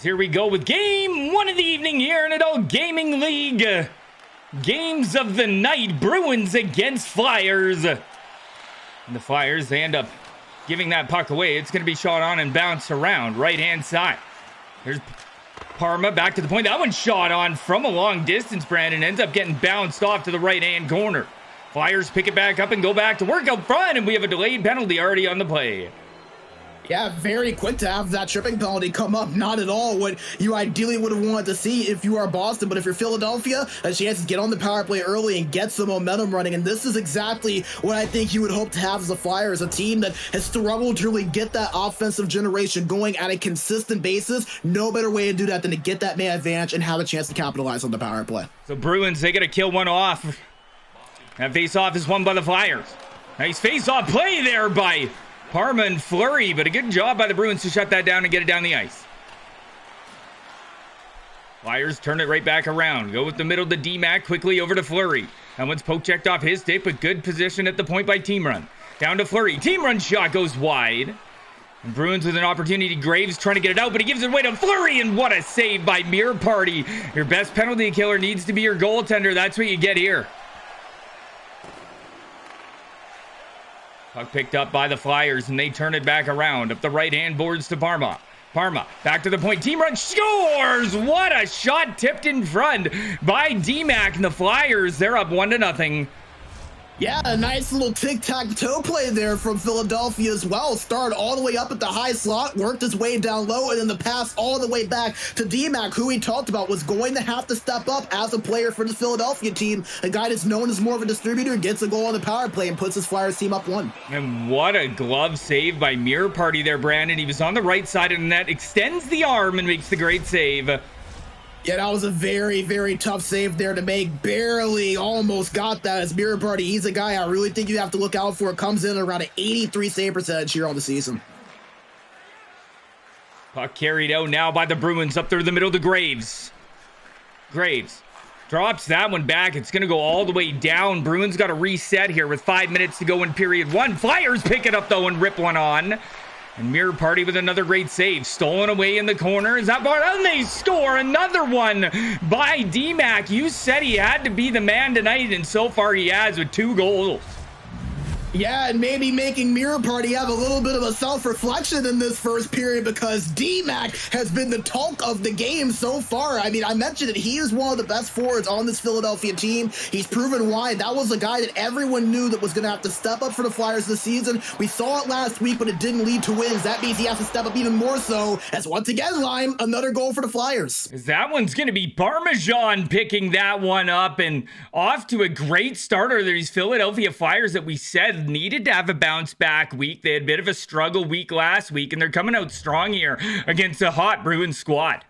Here we go with game one of the evening here in Adult Gaming League. Games of the night, Bruins against Flyers. And the Flyers, they end up giving that puck away. It's going to be shot on and bounced around right-hand side. Here's Parma back to the point. That one's shot on from a long distance, Brandon. Ends up getting bounced off to the right-hand corner. Flyers pick it back up and go back to work out front, and we have a delayed penalty already on the play. Yeah, very quick to have that tripping penalty come up. Not at all what you ideally would have wanted to see if you are Boston. But if you're Philadelphia, a chance to get on the power play early and get some momentum running. And this is exactly what I think you would hope to have as the Flyers, a team that has struggled to really get that offensive generation going at a consistent basis. No better way to do that than to get that man advantage and have a chance to capitalize on the power play. So Bruins, they got to kill one off. That face-off is won by the Flyers. Nice face-off play there by Parma and Fleury, but a good job by the Bruins to shut that down and get it down the ice. Flyers turn it right back around. Go with the middle to D-Mac, quickly over to Fleury. That one's poke checked off his stick, but good position at the point by Team Run. Down to Fleury. Team Run shot goes wide. And Bruins with an opportunity. Graves trying to get it out, but he gives it away to Fleury, and what a save by Mirror Party. Your best penalty killer needs to be your goaltender. That's what you get here. Puck picked up by the Flyers, and they turn it back around. Up the right-hand boards to Parma. Parma, back to the point. Team Run scores! What a shot tipped in front by D-Mac, and the Flyers, they're up 1-0. Yeah, a nice little tic-tac-toe play there from Philadelphia as well. Started all the way up at the high slot, worked his way down low, and then the pass all the way back to D-Mac, who we talked about was going to have to step up as a player for the Philadelphia team. A guy that's known as more of a distributor, gets a goal on the power play and puts his Flyers team up 1. And what a glove save by Mirror Party there, Brandon. He was on the right side of the net, extends the arm and makes the great save. Yeah, that was a very, very tough save there to make. Barely almost got that as Mirror Party. He's a guy I really think you have to look out for. Comes in around an 83 save percentage here on the season. Puck carried out now by the Bruins up through the middle to Graves. Graves drops that one back. It's going to go all the way down. Bruins got to reset here with 5 minutes to go in period 1. Flyers pick it up, though, and rip one on. And Mirror Party with another great save. Stolen away in the corner. Is that bar? And they score another one by D-Mac. You said he had to be the man tonight, and so far he has with 2 goals. Yeah, and maybe making Mirror Party have a little bit of a self-reflection in this first period, because D-Mac has been the talk of the game so far. I mean, I mentioned it. He is one of the best forwards on this Philadelphia team. He's proven why. That was a guy that everyone knew that was going to have to step up for the Flyers this season. We saw it last week, but it didn't lead to wins. That means he has to step up even more so, as once again, Lime, another goal for the Flyers. That one's going to be Parmesan picking that one up, and off to a great starter. These Philadelphia Flyers that we said needed to have a bounce back week. They had a bit of a struggle week last week, and they're coming out strong here against a hot Bruins squad.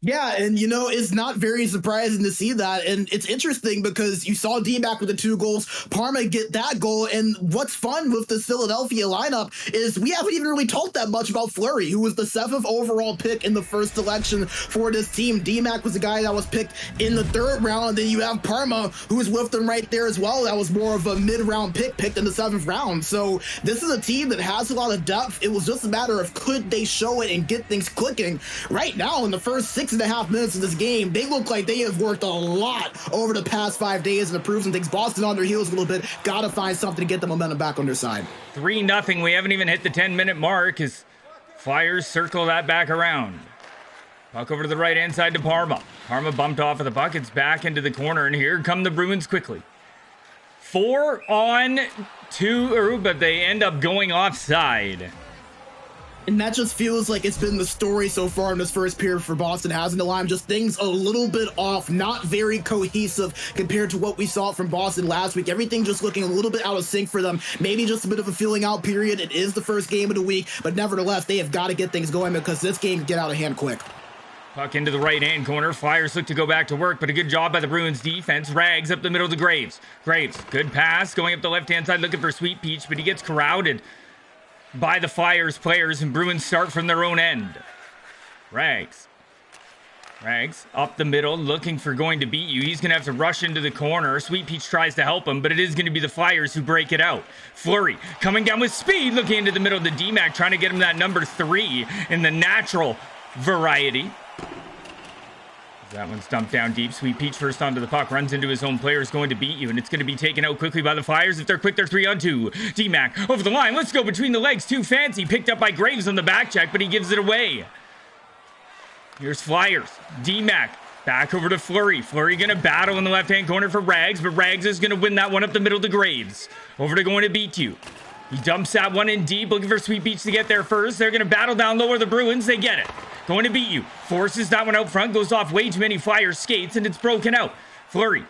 Yeah, and you know, it's not very surprising to see that, and it's interesting because you saw D-Mac with the 2 goals, Parma get that goal, and what's fun with this Philadelphia lineup is we haven't even really talked that much about Fleury, who was the 7th overall pick in the first selection for this team. D-Mac was the guy that was picked in the 3rd round, and then you have Parma, who is with them right there as well. That was more of a mid-round pick, picked in the 7th round. So this is a team that has a lot of depth. It was just a matter of could they show it and get things clicking. Right now, in the first 6.5 minutes of this game, they look like they have worked a lot over the past 5 days and improved some things. Boston on their heels a little bit. Gotta find something to get the momentum back on their side. 3-0. We haven't even hit the 10-minute mark as Flyers circle that back around. Puck over to the right-hand side to Parma. Parma bumped off of the puck. It's back into the corner, and here come the Bruins quickly. 4-on-2, but they end up going offside. And that just feels like it's been the story so far in this first period for Boston, hasn't it, Lime? Just things a little bit off, not very cohesive compared to what we saw from Boston last week. Everything just looking a little bit out of sync for them. Maybe just a bit of a feeling out period. It is the first game of the week, but nevertheless, they have got to get things going because this game can get out of hand quick. Puck into the right-hand corner. Flyers look to go back to work, but a good job by the Bruins defense. Rags up the middle to Graves. Graves, good pass, going up the left-hand side looking for Sweet Peach, but he gets crowded by the Flyers players, and Bruins start from their own end. Rags up the middle, looking for going to beat you. He's going to have to rush into the corner. Sweet Peach tries to help him, but it is going to be the Flyers who break it out. Fleury coming down with speed, looking into the middle of the D-Mac, trying to get him that number 3 in the natural variety. That one's dumped down deep. Sweet Peach first onto the puck. Runs into his own player. Is going to beat you. And it's going to be taken out quickly by the Flyers. If they're quick, they're 3-on-2. D-Mac over the line. Let's go between the legs. Too fancy. Picked up by Graves on the back check, but he gives it away. Here's Flyers. D-Mac back over to Fleury. Fleury going to battle in the left-hand corner for Rags, but Rags is going to win that one up the middle to Graves. Over to going to beat you. He dumps that one in deep, looking for Sweet Peach to get there first. They're going to battle down lower the Bruins. They get it. Going to beat you. Forces that one out front. Goes off way too many Flyers skates, and it's broken out. Fleury.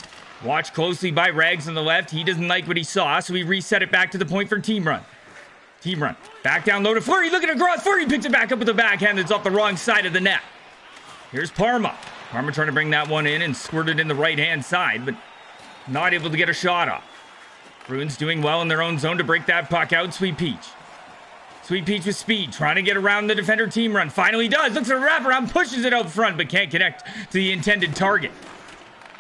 Watched closely by Rags on the left. He doesn't like what he saw, so he reset it back to the point for team run. Team run. Back down low to Fleury. Looking at Gross. Fleury picks it back up with the backhand. It's off the wrong side of the net. Here's Parma. Parma trying to bring that one in and squirt it in the right-hand side, but not able to get a shot off. Bruins doing well in their own zone to break that puck out. Sweet Peach. Sweet Peach with speed, trying to get around the defender team run. Finally does. Looks for a wraparound, pushes it out front, but can't connect to the intended target.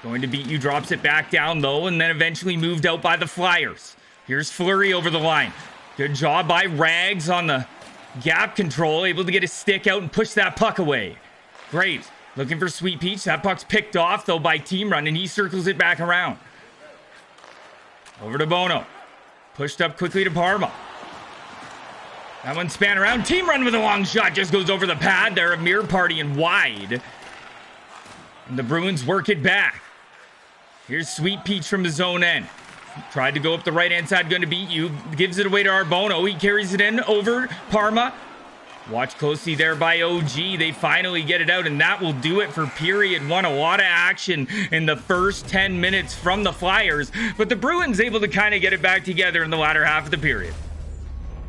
Going to beat you, drops it back down low, and then eventually moved out by the Flyers. Here's Fleury over the line. Good job by Rags on the gap control, able to get his stick out and push that puck away. Graves looking for Sweet Peach. That puck's picked off, though, by team run, and he circles it back around. Over to Bono. Pushed up quickly to Parma. That one span around. Team run with a long shot. Just goes over the pad. They're a mirror party and wide. And the Bruins work it back. Here's Sweet Peach from the zone end. Tried to go up the right-hand side. Going to beat you. Gives it away to Arbono. He carries it in over Parma. Watch closely there by OG. They finally get it out, and that will do it for period one. A lot of action in the first 10 minutes from the Flyers, but the Bruins able to kind of get it back together in the latter half of the period.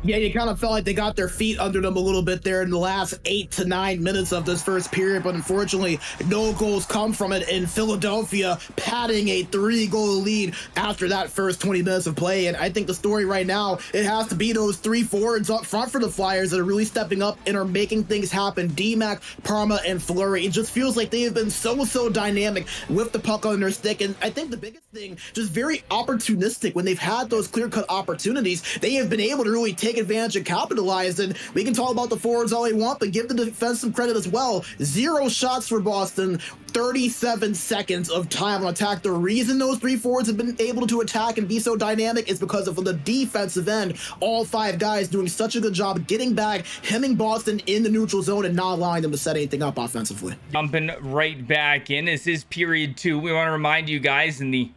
Yeah, you kind of felt like they got their feet under them a little bit there in the last 8 to 9 minutes of this first period, but unfortunately, no goals come from it, in Philadelphia padding a 3-goal lead after that first 20 minutes of play. And I think the story right now, it has to be those 3 forwards up front for the Flyers that are really stepping up and are making things happen. D-Mac, Parma, and Fleury. It just feels like they have been so dynamic with the puck on their stick. And I think the biggest thing, just very opportunistic. When they've had those clear-cut opportunities, they have been able to really take advantage and capitalize. And we can talk about the forwards all we want, but give the defense some credit as well. 0 shots for Boston, 37 seconds of time on attack. The reason those 3 forwards have been able to attack and be so dynamic is because of the defensive end. All 5 guys doing such a good job getting back, hemming Boston in the neutral zone and not allowing them to set anything up offensively. Jumping right back in. This is period 2. We want to remind you guys, in the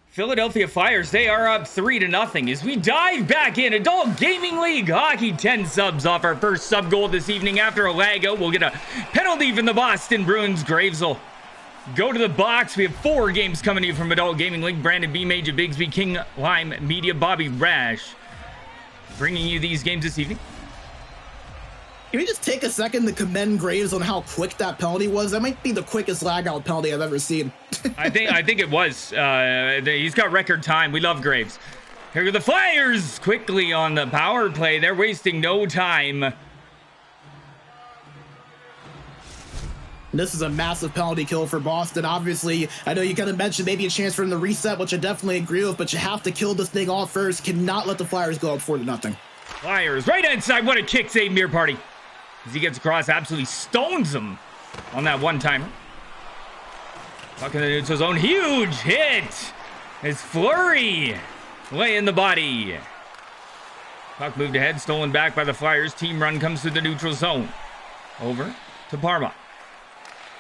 Philadelphia Flyers, they are up 3-0 as we dive back in. Adult Gaming League Hockey, 10 subs off our first sub goal this evening. After a lag out, we'll get a penalty from the Boston Bruins. Graves will go to the box. We have 4 games coming to you from Adult Gaming League. Brandon B, Major Bigsby, King Lime Media, Bobby Rash, bringing you these games this evening. Can we just take a second to commend Graves on how quick that penalty was? That might be the quickest lag-out penalty I've ever seen. I think it was. He's got record time. We love Graves. Here are the Flyers quickly on the power play. They're wasting no time. This is a massive penalty kill for Boston. Obviously, I know you kind of mentioned maybe a chance for him to reset, which I definitely agree with, but you have to kill this thing off first. Cannot let the Flyers go up 4-0. Flyers right inside. What a kick save, Mirror Party. As he gets across, absolutely stones him on that one-timer. Puck in the neutral zone. Huge hit. It's Fleury laying the body. Puck moved ahead, stolen back by the Flyers. Team run comes through the neutral zone. Over to Parma.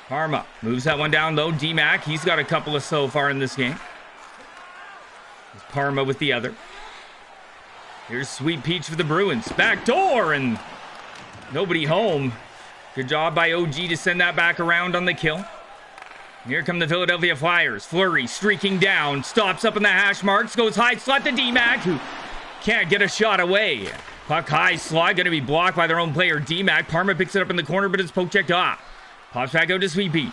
Parma moves that one down low. D-Mac, he's got a couple of so far in this game. It's Parma with the other. Here's Sweet Peach for the Bruins. Back door, and nobody home. Good job by OG to send that back around on the kill. Here come the Philadelphia Flyers. Fleury streaking down. Stops up in the hash marks. Goes high slot to D-Mac, who can't get a shot away. Puck high slot. Going to be blocked by their own player, D-Mac. Parma picks it up in the corner, but it's poke checked off. Pops back out to Sweet Peach.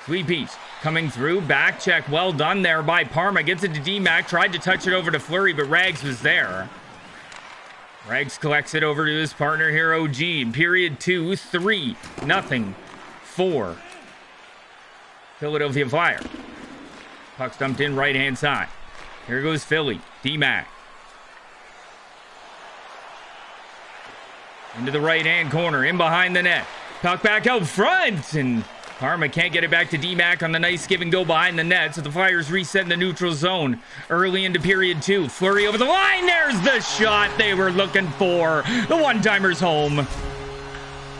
Sweet Peach coming through. Back check. Well done there by Parma. Gets it to D-Mac. Tried to touch it over to Fleury, but Rags was there. Rags collects it over to his partner here, OG. In period 2, 3-0 for Philadelphia Flyers. Puck's dumped in right-hand side. Here goes Philly. D-Mac. Into the right-hand corner, in behind the net. Puck back out front, and Parma can't get it back to D-Mac on the nice give and go behind the net, so the Flyers reset in the neutral zone early into period 2. Fleury over the line, there's the shot they were looking for. The one-timer's home.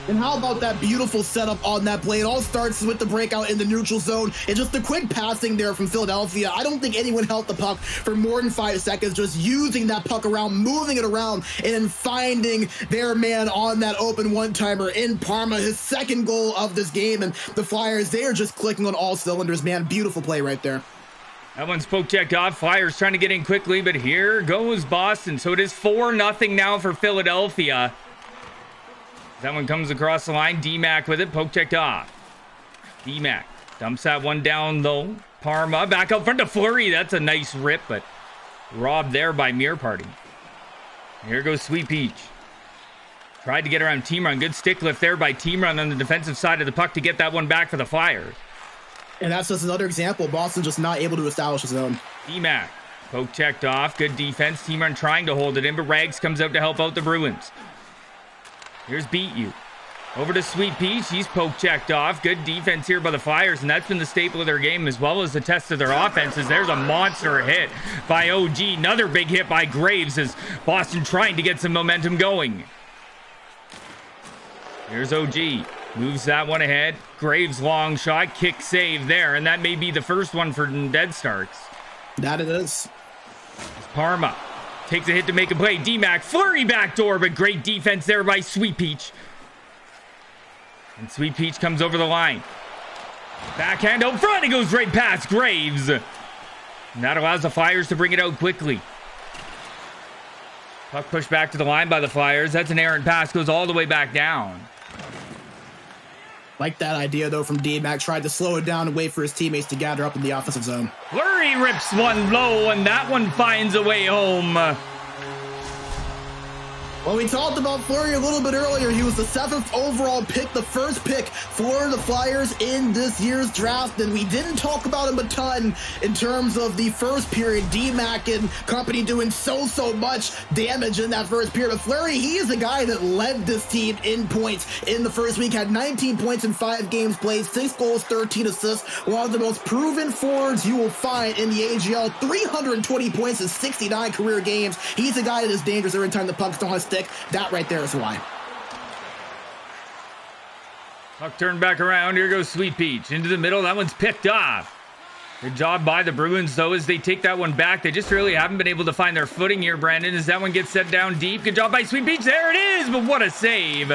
And how about that beautiful setup on that play? It all starts with the breakout in the neutral zone and just the quick passing there from Philadelphia. I don't think anyone held the puck for more than 5 seconds, just using that puck around, moving it around, and then finding their man on that open one-timer in Parma, his second goal of this game. And the Flyers, they are just clicking on all cylinders, man. Beautiful play right there. That one's poke checked off. Flyers trying to get in quickly, but here goes Boston. So it is 4-0 now for Philadelphia. That one comes across the line. D-Mac with it. Poke checked off. D-Mac dumps that one down low. Parma back out front to Fleury. That's a nice rip, but robbed there by Mirror Party. Here goes Sweet Peach. Tried to get around Team Run. Good stick lift there by Team Run on the defensive side of the puck to get that one back for the Flyers. And that's just another example. Boston just not able to establish his own. D-Mac. Poke checked off. Good defense. Team Run trying to hold it in, but Rags comes out to help out the Bruins. Here's Beat You. Over to Sweet Peach. He's poke checked off. Good defense here by the Flyers, and that's been the staple of their game as well as the test of their offenses. There's a monster hit by OG. Another big hit by Graves as Boston trying to get some momentum going. Here's OG. Moves that one ahead. Graves long shot. Kick save there, and that may be the first one for Dead Starks. That it is. It's Parma. Takes a hit to make a play. D-Mac, Fleury backdoor, but great defense there by Sweet Peach. And Sweet Peach comes over the line. Backhand out front. It goes right past Graves. And that allows the Flyers to bring it out quickly. Puck pushed back to the line by the Flyers. That's an errant pass. Goes all the way back down. Like that idea, though, from D-Mac. Tried to slow it down and wait for his teammates to gather up in the offensive zone. Fleury rips one low, and that one finds a way home. Well, we talked about Fleury a little bit earlier. He was the 7th overall pick, the first pick for the Flyers in this year's draft, and we didn't talk about him a ton in terms of the first period. D-Mac and company doing so much damage in that first period. But Fleury, he is the guy that led this team in points in the first week. Had 19 points in 5 games played, 6 goals, 13 assists. One of the most proven forwards you will find in the AGL. 320 points in 69 career games. He's a guy that is dangerous every time the puck's on his stick. That right there is why. Puck turned back around. Here goes Sweet Peach. Into the middle. That one's picked off. Good job by the Bruins, though, as they take that one back. They just really haven't been able to find their footing here, Brandon, as that one gets set down deep. Good job by Sweet Peach. There it is, but what a save.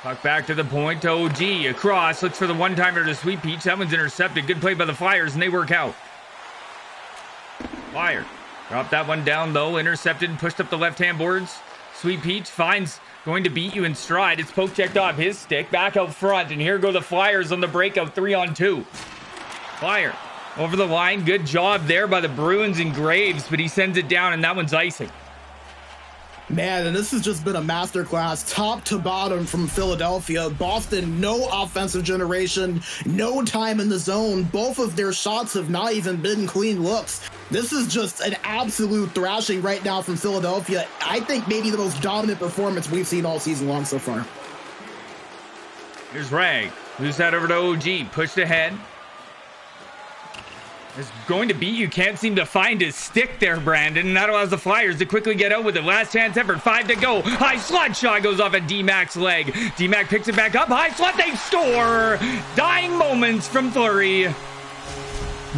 Puck back to the point. OG across. Looks for the one-timer to Sweet Peach. That one's intercepted. Good play by the Flyers, and they work out. Fire. Drop that one down low, intercepted and pushed up the left-hand boards. Sweet Peach finds going to Beat You in stride. It's poke checked off his stick, back out front, and here go the Flyers on the breakout 3-on-2. Flyer over the line. Good job there by the Bruins and Graves, but he sends it down, and that one's icing. Man, and this has just been a masterclass, top to bottom from Philadelphia. Boston, no offensive generation, no time in the zone. Both of their shots have not even been clean looks. This is just an absolute thrashing right now from Philadelphia. I think maybe the most dominant performance we've seen all season long so far. Here's Rag. Moves that over to OG. Pushed ahead. Is going to Beat You. Can't seem to find his stick there, Brandon. And that allows the Flyers to quickly get out with it. Last chance effort. 5 to go. High slot shot goes off at D-Mac's leg. D-Mac picks it back up. High slot. They score. Dying moments from Fleury.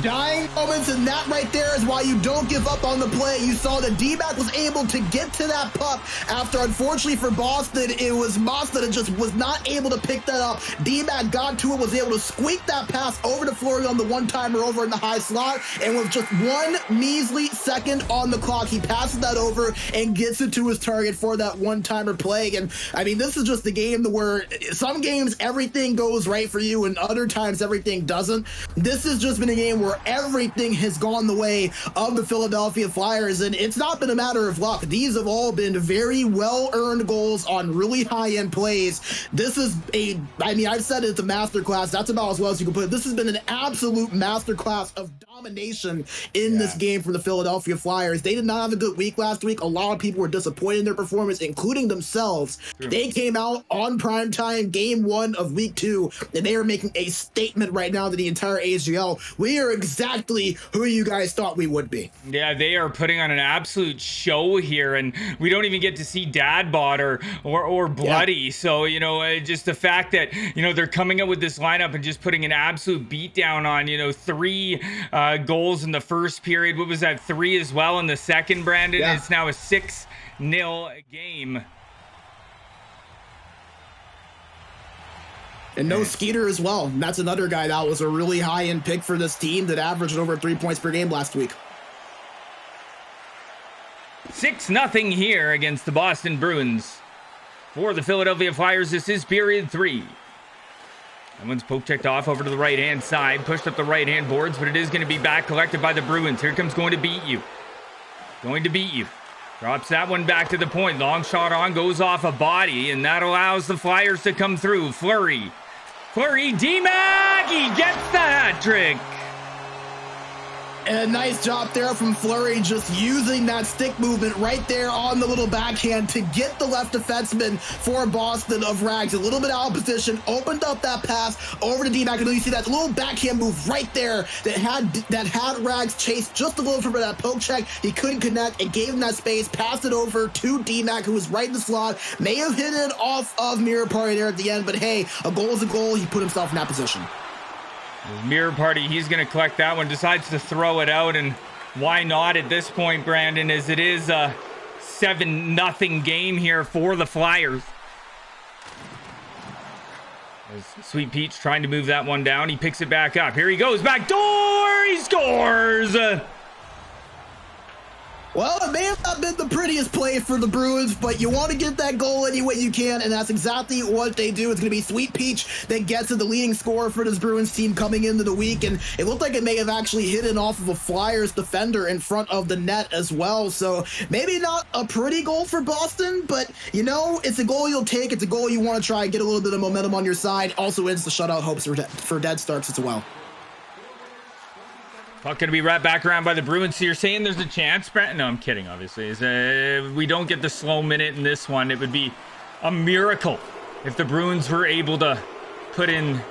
Dying moments, and that right there is why you don't give up on the play. You saw that D-Mac was able to get to that puck after, unfortunately for Boston, it was Moss that just was not able to pick that up. D-Mac got to it, was able to squeak that pass over to Fleury on the one-timer over in the high slot, and with just 1 measly second on the clock, he passes that over and gets it to his target for that one-timer play. And I mean, this is just a game where some games everything goes right for you and other times everything doesn't. This has just been a game where everything has gone the way of the Philadelphia Flyers, and it's not been a matter of luck. These have all been very well-earned goals on really high-end plays. This is I mean, I've said it's a masterclass. That's about as well as you can put it. This has been an absolute masterclass of domination in this game from the Philadelphia Flyers. They did not have a good week last week. A lot of people were disappointed in their performance, including themselves. True. They came out on primetime game 1 of week 2, and they are making a statement right now to the entire AGL. We are exactly who you guys thought we would be. Yeah, they are putting on an absolute show here, and we don't even get to see Dad Bod or Bloody. Yeah. So, you know, just the fact that, you know, they're coming up with this lineup and just putting an absolute beat down on, you know, 3 goals in the first period. What was that? 3 as well in the second, Brandon? Yeah. It's now a 6-0 game. And no Skeeter as well. And that's another guy that was a really high-end pick for this team that averaged over 3 points per game last week. 6-0 here against the Boston Bruins. For the Philadelphia Flyers, this is period 3. That one's poke checked off over to the right-hand side. Pushed up the right-hand boards, but it is going to be back collected by the Bruins. Here comes going to beat you. Going to beat you. Drops that one back to the point. Long shot on, goes off a body, and that allows the Flyers to come through. Fleury, D-Mac, he gets the hat trick. And a nice job there from Fleury, just using that stick movement right there on the little backhand to get the left defenseman for Boston of Rags. A little bit out of position, opened up that pass over to D-Mac. And you see that little backhand move right there that had Rags chased just a little from that poke check. He couldn't connect. It gave him that space, passed it over to D-Mac, who was right in the slot. May have hit it off of Mirror Party there at the end, but hey, a goal is a goal. He put himself in that position. Mirror Party, he's going to collect that one, decides to throw it out, and why not at this point, Brandon, as it is a 7-0 game here for the Flyers. As Sweet Peach trying to move that one down, he picks it back up. Here he goes, back door, he scores! Well, it may have not been the prettiest play for the Bruins, but you want to get that goal any way you can, and that's exactly what they do. It's going to be Sweet Peach that gets to the leading scorer for this Bruins team coming into the week, and it looked like it may have actually hit off of a Flyers defender in front of the net as well. So maybe not a pretty goal for Boston, but, you know, it's a goal you'll take. It's a goal you want to try and get a little bit of momentum on your side. Also ends the shutout hopes for Dead Starks as well. Puck going to be right back around by the Bruins. So you're saying there's a chance, Brent? No, I'm kidding, obviously. We don't get the slow minute in this one. It would be a miracle if the Bruins were able to put in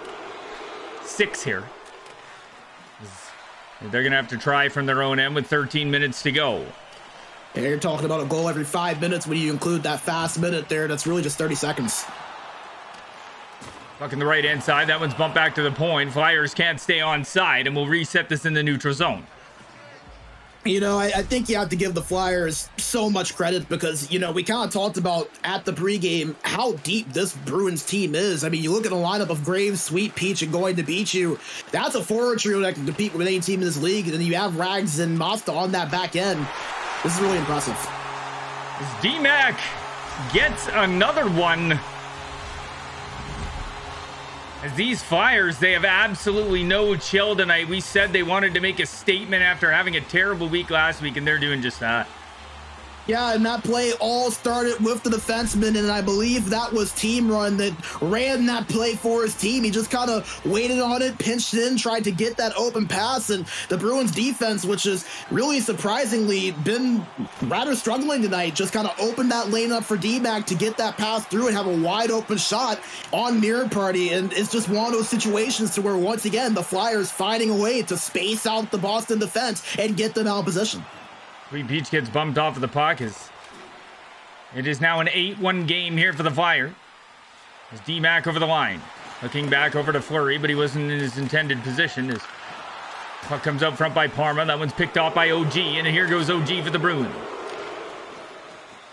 6 here. They're going to have to try from their own end with 13 minutes to go. Yeah, you're talking about a goal every 5 minutes when you include that fast minute there. That's really just 30 seconds. Puck in the right-hand side. That one's bumped back to the point. Flyers can't stay on side, and we'll reset this in the neutral zone. You know, I think you have to give the Flyers so much credit because, you know, we kind of talked about at the pregame how deep this Bruins team is. I mean, you look at a lineup of Graves, Sweet Peach, and going to beat you. That's a forward trio that can compete with any team in this league. And then you have Rags and Mazda on that back end. This is really impressive. D-Mac gets another one. As these Flyers, they have absolutely no chill tonight. We said they wanted to make a statement after having a terrible week last week, and they're doing just that. Yeah, and that play all started with the defenseman, and I believe that was Team Run that ran that play for his team. He just kind of waited on it, pinched in, tried to get that open pass, and the Bruins defense, which has really surprisingly been rather struggling tonight, just kind of opened that lane up for D-Mac to get that pass through and have a wide open shot on Mirror Party, and it's just one of those situations to where, once again, the Flyers finding a way to space out the Boston defense and get them out of position. Sweet Peach gets bumped off of the puck. It is now an 8-1 game here for the Flyers. As D-Mac over the line. Looking back over to Fleury, but he wasn't in his intended position. As puck comes up front by Parma. That one's picked off by OG, and here goes OG for the Bruins.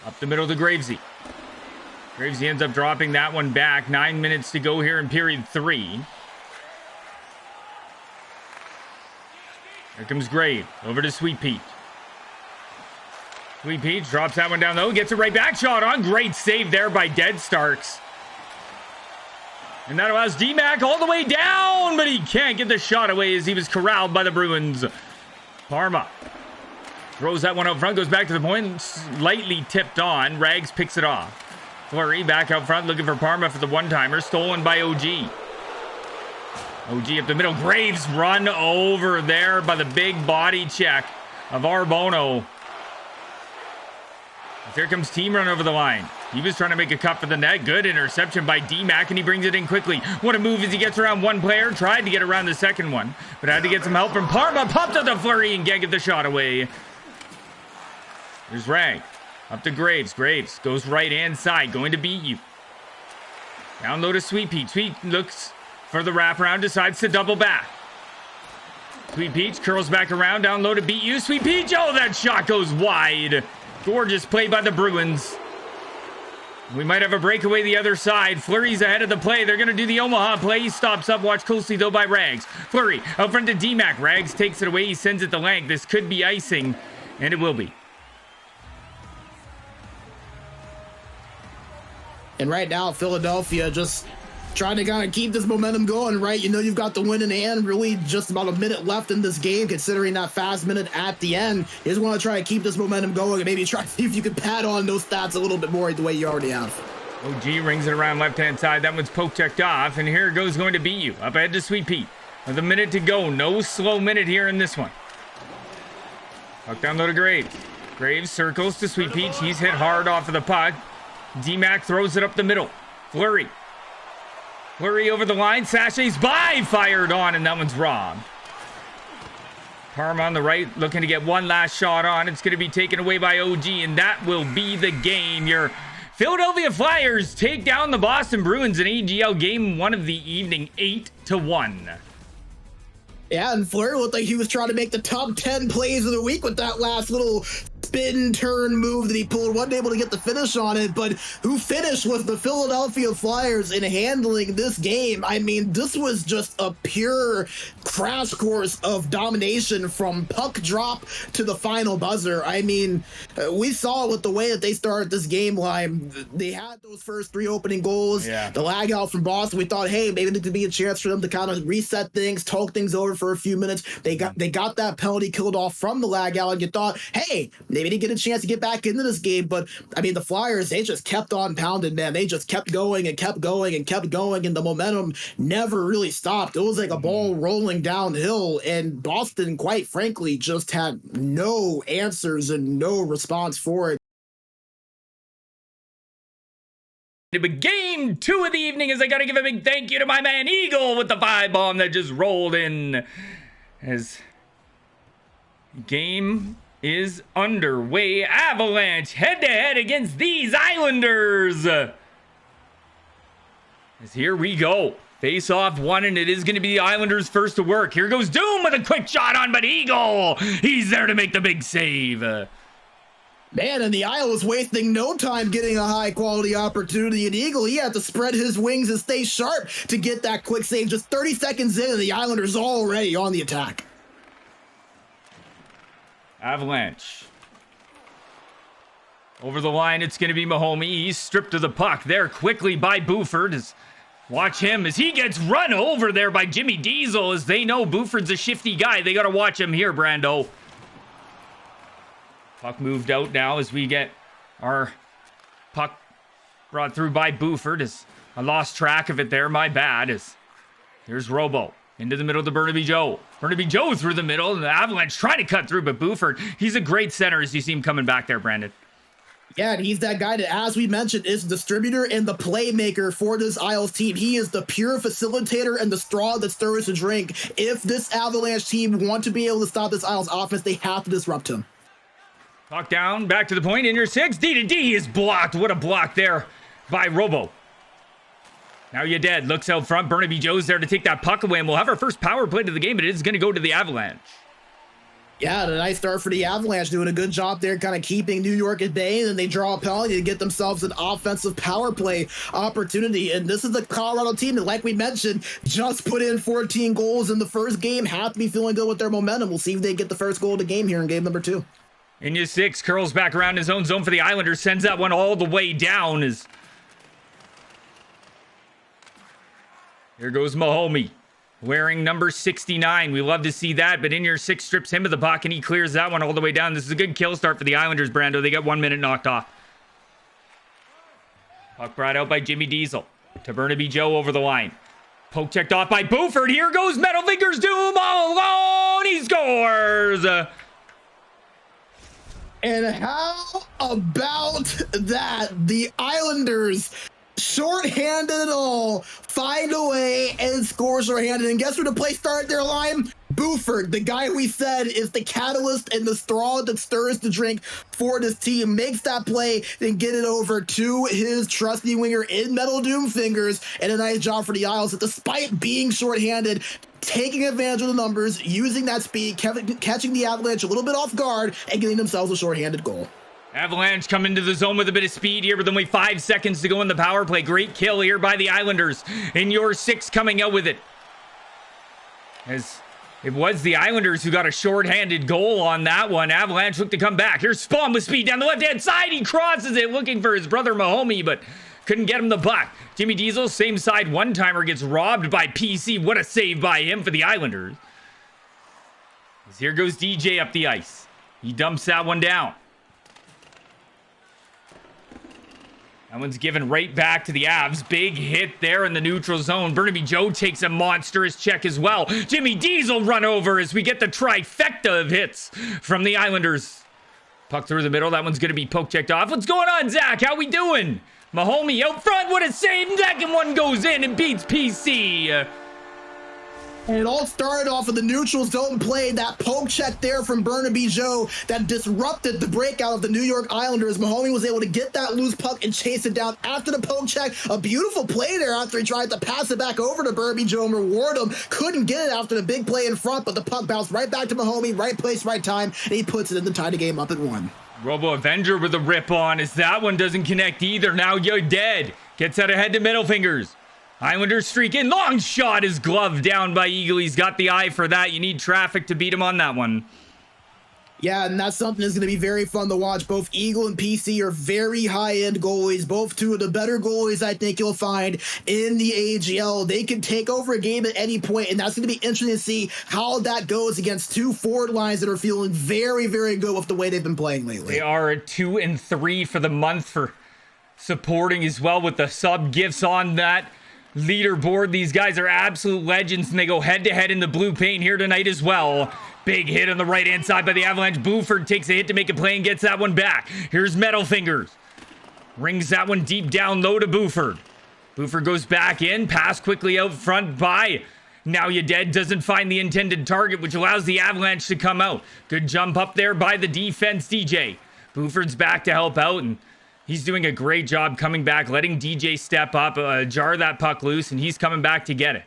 Up the middle to Gravesy. Gravesy ends up dropping that one back. 9 minutes to go here in period 3. Here comes Grave. Over to Sweet Peach. Sweet Peach drops that one down low, gets a right back shot on. Great save there by Dead Starks. And that allows D-Mac all the way down, but he can't get the shot away as he was corralled by the Bruins. Parma throws that one out front, goes back to the point, slightly tipped on. Rags picks it off. Fleury back out front looking for Parma for the one-timer, stolen by OG. OG up the middle. Graves run over there by the big body check of Arbono. Here comes Team Run over the line. He was trying to make a cut for the net. Good interception by D-Mac, and he brings it in quickly. What a move as he gets around one player. Tried to get around the second one, but had to get some help from Parma. Popped out the flurry and can't get the shot away. There's Rag. Up to Graves. Graves goes right-hand side. Going to beat you. Down low to Sweet Peach. Sweet looks for the wraparound. Decides to double back. Sweet Peach curls back around. Down low to beat you. Sweet Peach. Oh, that shot goes wide. Gorgeous play by the Bruins. We might have a breakaway the other side. Flurry's ahead of the play. They're going to do the Omaha play. He stops up. Watch closely, though, by Rags. Flurry out front to D-Mac. Rags takes it away. He sends it to Lank. This could be icing, and it will be. And right now, Philadelphia just trying to kind of keep this momentum going, right? You know, you've got the win in hand, really just about a minute left in this game, considering that fast minute at the end. You just want to try to keep this momentum going and maybe try to see if you can pad on those stats a little bit more the way you already have. OG rings it around left-hand side. That one's poke checked off, and here it goes, going to beat you. Up ahead to Sweet Pete. With a minute to go. No slow minute here in this one. Puck down low to Graves. Graves circles to Sweet Peach. He's hit hard off of the puck. D-Mac throws it up the middle. Flurry. Flurry over the line. Sachets by. Fired on, and that one's robbed. Parma on the right, looking to get one last shot on. It's going to be taken away by OG, and that will be the game. Your Philadelphia Flyers take down the Boston Bruins in AGL game 1 of the evening, 8-1. Yeah, and Fleury looked like he was trying to make the top 10 plays of the week with that last little spin turn move that he pulled. Wasn't able to get the finish on it, but who finished was the Philadelphia Flyers in handling this game. I mean, this was just a pure crash course of domination from puck drop to the final buzzer. I mean, we saw with the way that they started this game line. They had those first 3 opening goals. Yeah. The lag out from Boston. We thought, hey, maybe there could be a chance for them to kind of reset things, talk things over for a few minutes. They got that penalty killed off from the lag out, and you thought, hey, maybe they get a chance to get back into this game. But I mean, the Flyers, they just kept on pounding, man. They just kept going and kept going and kept going, and the momentum never really stopped. It was like a ball rolling downhill, and Boston, quite frankly, just had no answers and no response for it. But game 2 of the evening, as I got to give a big thank you to my man Eagle with the 5 bomb that just rolled in. As game is underway. Avalanche head-to-head against these Islanders. As here we go. Face-off 1, and it is going to be the Islanders first to work. Here goes Doom with a quick shot on, but Eagle, he's there to make the big save. Man, and the Isle was wasting no time getting a high-quality opportunity. And Eagle, he had to spread his wings and stay sharp to get that quick save. Just 30 seconds in, and the Islanders already on the attack. Avalanche. Over the line, it's going to be Mahomey. He's stripped of the puck there quickly by Buford. Watch him as he gets run over there by Jimmy Diesel, as they know Buford's a shifty guy. They got to watch him here, Brando. Puck moved out now as we get our puck brought through by Buford. As I lost track of it there, my bad. As here's Robo into the middle to Burnaby Joe. Burnaby Joe through the middle, and the Avalanche trying to cut through, but Buford, he's a great center as you see him coming back there, Brandon. Yeah, and he's that guy that, as we mentioned, is the distributor and the playmaker for this Isles team. He is the pure facilitator and the straw that stirs the drink. If this Avalanche team want to be able to stop this Isles offense, they have to disrupt him. Puck down, back to the point, in your 6. D is blocked. What a block there by Robo. Now you're dead. Looks out front. Burnaby Joe's there to take that puck away, and we'll have our first power play to the game, but it is going to go to the Avalanche. Yeah, a nice start for the Avalanche, doing a good job there, kind of keeping New York at bay, and then they draw a penalty to get themselves an offensive power play opportunity. And this is the Colorado team that, like we mentioned, just put in 14 goals in the first game, have to be feeling good with their momentum. We'll see if they get the first goal of the game here in game number 2. In your 6, curls back around his own zone for the Islanders, sends that one all the way down. As here goes Mahomey, wearing number 69. We love to see that, but in your 6 strips him of the puck, and he clears that one all the way down. This is a good kill start for the Islanders, Brando. They got 1 minute knocked off. Puck brought out by Jimmy Diesel to Burnaby Joe over the line. Poke checked off by Buford. Here goes Metal Fingers Doom all alone. He scores. And how about that? The Islanders, shorthanded and all, find a way and score shorthanded. And guess where the play started their line? Buford, the guy we said is the catalyst and the straw that stirs the drink for this team, makes that play, then get it over to his trusty winger in Metal Doom Fingers. And a nice job for the Isles that despite being shorthanded, taking advantage of the numbers, using that speed, catching the Avalanche a little bit off guard, and getting themselves a shorthanded goal. Avalanche come into the zone with a bit of speed here with only 5 seconds to go in the power play. Great kill here by the Islanders. And your 6 coming out with it. As it was the Islanders who got a shorthanded goal on that one. Avalanche look to come back. Here's Spawn with speed down the left-hand side. He crosses it looking for his brother Mahomey, but couldn't get him the puck. Jimmy Diesel, same side one-timer, gets robbed by PC. What a save by him for the Islanders. As here goes DJ up the ice. He dumps that one down. That one's given right back to the Avs. Big hit there in the neutral zone. Burnaby Joe takes a monstrous check as well. Jimmy Diesel run over as we get the trifecta of hits from the Islanders. Puck through the middle. That one's going to be poke checked off. What's going on, Zach? How we doing? Mahomey out front. What a save. Second one goes in and beats PC. And it all started off with the neutral zone play, that poke check there from Burnaby Joe that disrupted the breakout of the New York Islanders. Mahomey was able to get that loose puck and chase it down after the poke check. A beautiful play there after he tried to pass it back over to Burnaby Joe and reward him. Couldn't get it after the big play in front, but the puck bounced right back to Mahomey, right place, right time, and he puts it in to tie the game up at 1. Robo Avenger with a rip on as that one doesn't connect either. Now you're dead. Gets out ahead to Middle Fingers. Islanders streak in. Long shot is gloved down by Eagle. He's got the eye for that. You need traffic to beat him on that one. Yeah, and that's something that's going to be very fun to watch. Both Eagle and PC are very high-end goalies. Both two of the better goalies I think you'll find in the AGL. They can take over a game at any point, and that's going to be interesting to see how that goes against two forward lines that are feeling very, very good with the way they've been playing lately. They are at 2 and 3 for the month for supporting as well with the sub gifts on that leaderboard. These guys are absolute legends, and they go head-to-head in the blue paint here tonight as well. Big hit on the right-hand side by the Avalanche. Buford takes a hit to make a play and gets that one back. Here's Metal Fingers. Rings that one deep down low to Buford. Buford goes back in. Pass quickly out front by Now You Dead. Doesn't find the intended target, which allows the Avalanche to come out. Good jump up there by the defense, DJ. Buford's back to help out, and he's doing a great job coming back, letting DJ step up, jar that puck loose, and he's coming back to get it.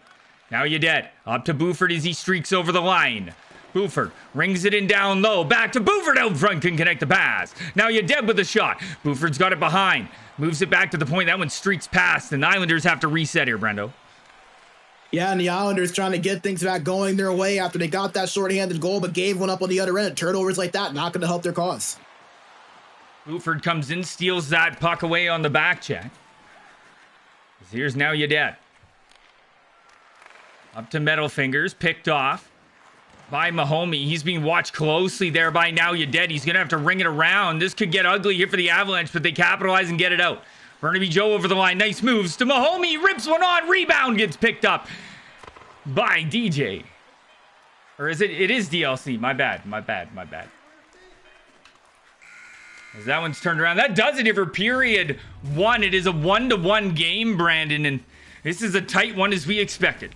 Now You Dead. Up to Buford as he streaks over the line. Buford rings it in down low. Back to Buford out front. Can connect the pass. Now You're Dead with a shot. Buford's got it behind. Moves it back to the point. That one streaks past. And the Islanders have to reset here, Brendo. Yeah, and the Islanders trying to get things back going their way after they got that shorthanded goal, but gave one up on the other end. Turnovers like that not going to help their cause. Buford comes in, steals that puck away on the back check. Here's Now You Dead. Up to Metal Fingers. Picked off by Mahomey. He's being watched closely there by Now You Dead. He's going to have to ring it around. This could get ugly here for the Avalanche, but they capitalize and get it out. Burnaby Joe over the line. Nice moves to Mahomey. Rips one on. Rebound gets picked up by DJ. Or is it? It is DLC. My bad. As that one's turned around. That does it here for period 1. It is a 1-1 game, Brandon. And this is a tight one as we expected.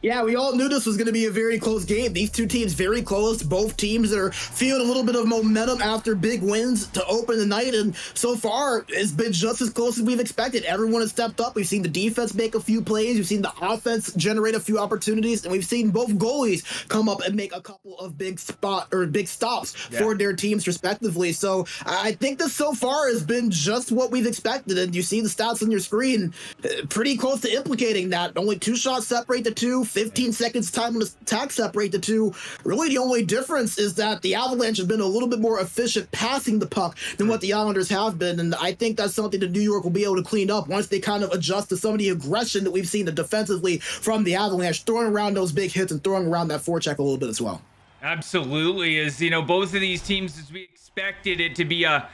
Yeah, we all knew this was going to be a very close game. These two teams very close. Both teams that are feeling a little bit of momentum after big wins to open the night. And so far, it's been just as close as we've expected. Everyone has stepped up. We've seen the defense make a few plays. We've seen the offense generate a few opportunities. And we've seen both goalies come up and make a couple of big stops for their teams respectively. So I think this so far has been just what we've expected. And you see the stats on your screen, pretty close to implicating that. Only 2 shots separate the two. 15 seconds time on the attack separate the two. Really, the only difference is that the Avalanche have been a little bit more efficient passing the puck than what the Islanders have been, and I think that's something that New York will be able to clean up once they kind of adjust to some of the aggression that we've seen defensively from the Avalanche, throwing around those big hits and throwing around that forecheck a little bit as well. Absolutely. As you know, both of these teams, as we expected it to be a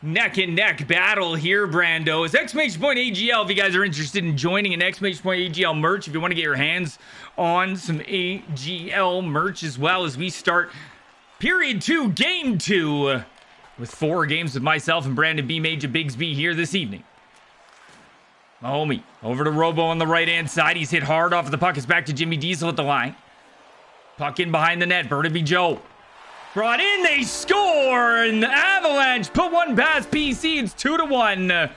neck and neck battle here, Brando. It's exclamation point AGL if you guys are interested in joining an exclamation point AGL merch. If you want to get your hands on some AGL merch as well as we start period 2, game 2 with 4 games with myself and Brandon B. Major Bigsby here this evening. Mahomie over to Robo on the right-hand side. He's hit hard off of the puck. It's back to Jimmy Diesel at the line. Puck in behind the net. Burnaby Joe. Brought in. They score. And the Avalanche put one past PC. It's 2-1.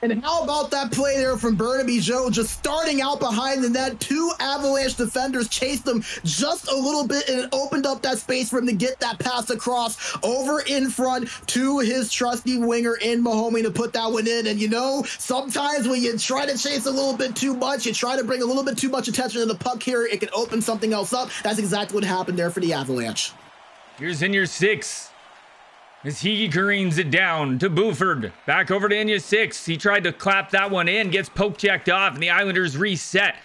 And how about that play there from Burnaby Joe, just starting out behind the net? 2 Avalanche defenders chased them just a little bit, and it opened up that space for him to get that pass across over in front to his trusty winger in Mahomie to put that one in. And you know, sometimes when you try to chase a little bit too much, you try to bring a little bit too much attention to the puck here, it can open something else up. That's exactly what happened there for the Avalanche. Here's in your 6. As he careens it down to Buford. Back over to Inya 6. He tried to clap that one in. Gets poke checked off. And the Islanders reset.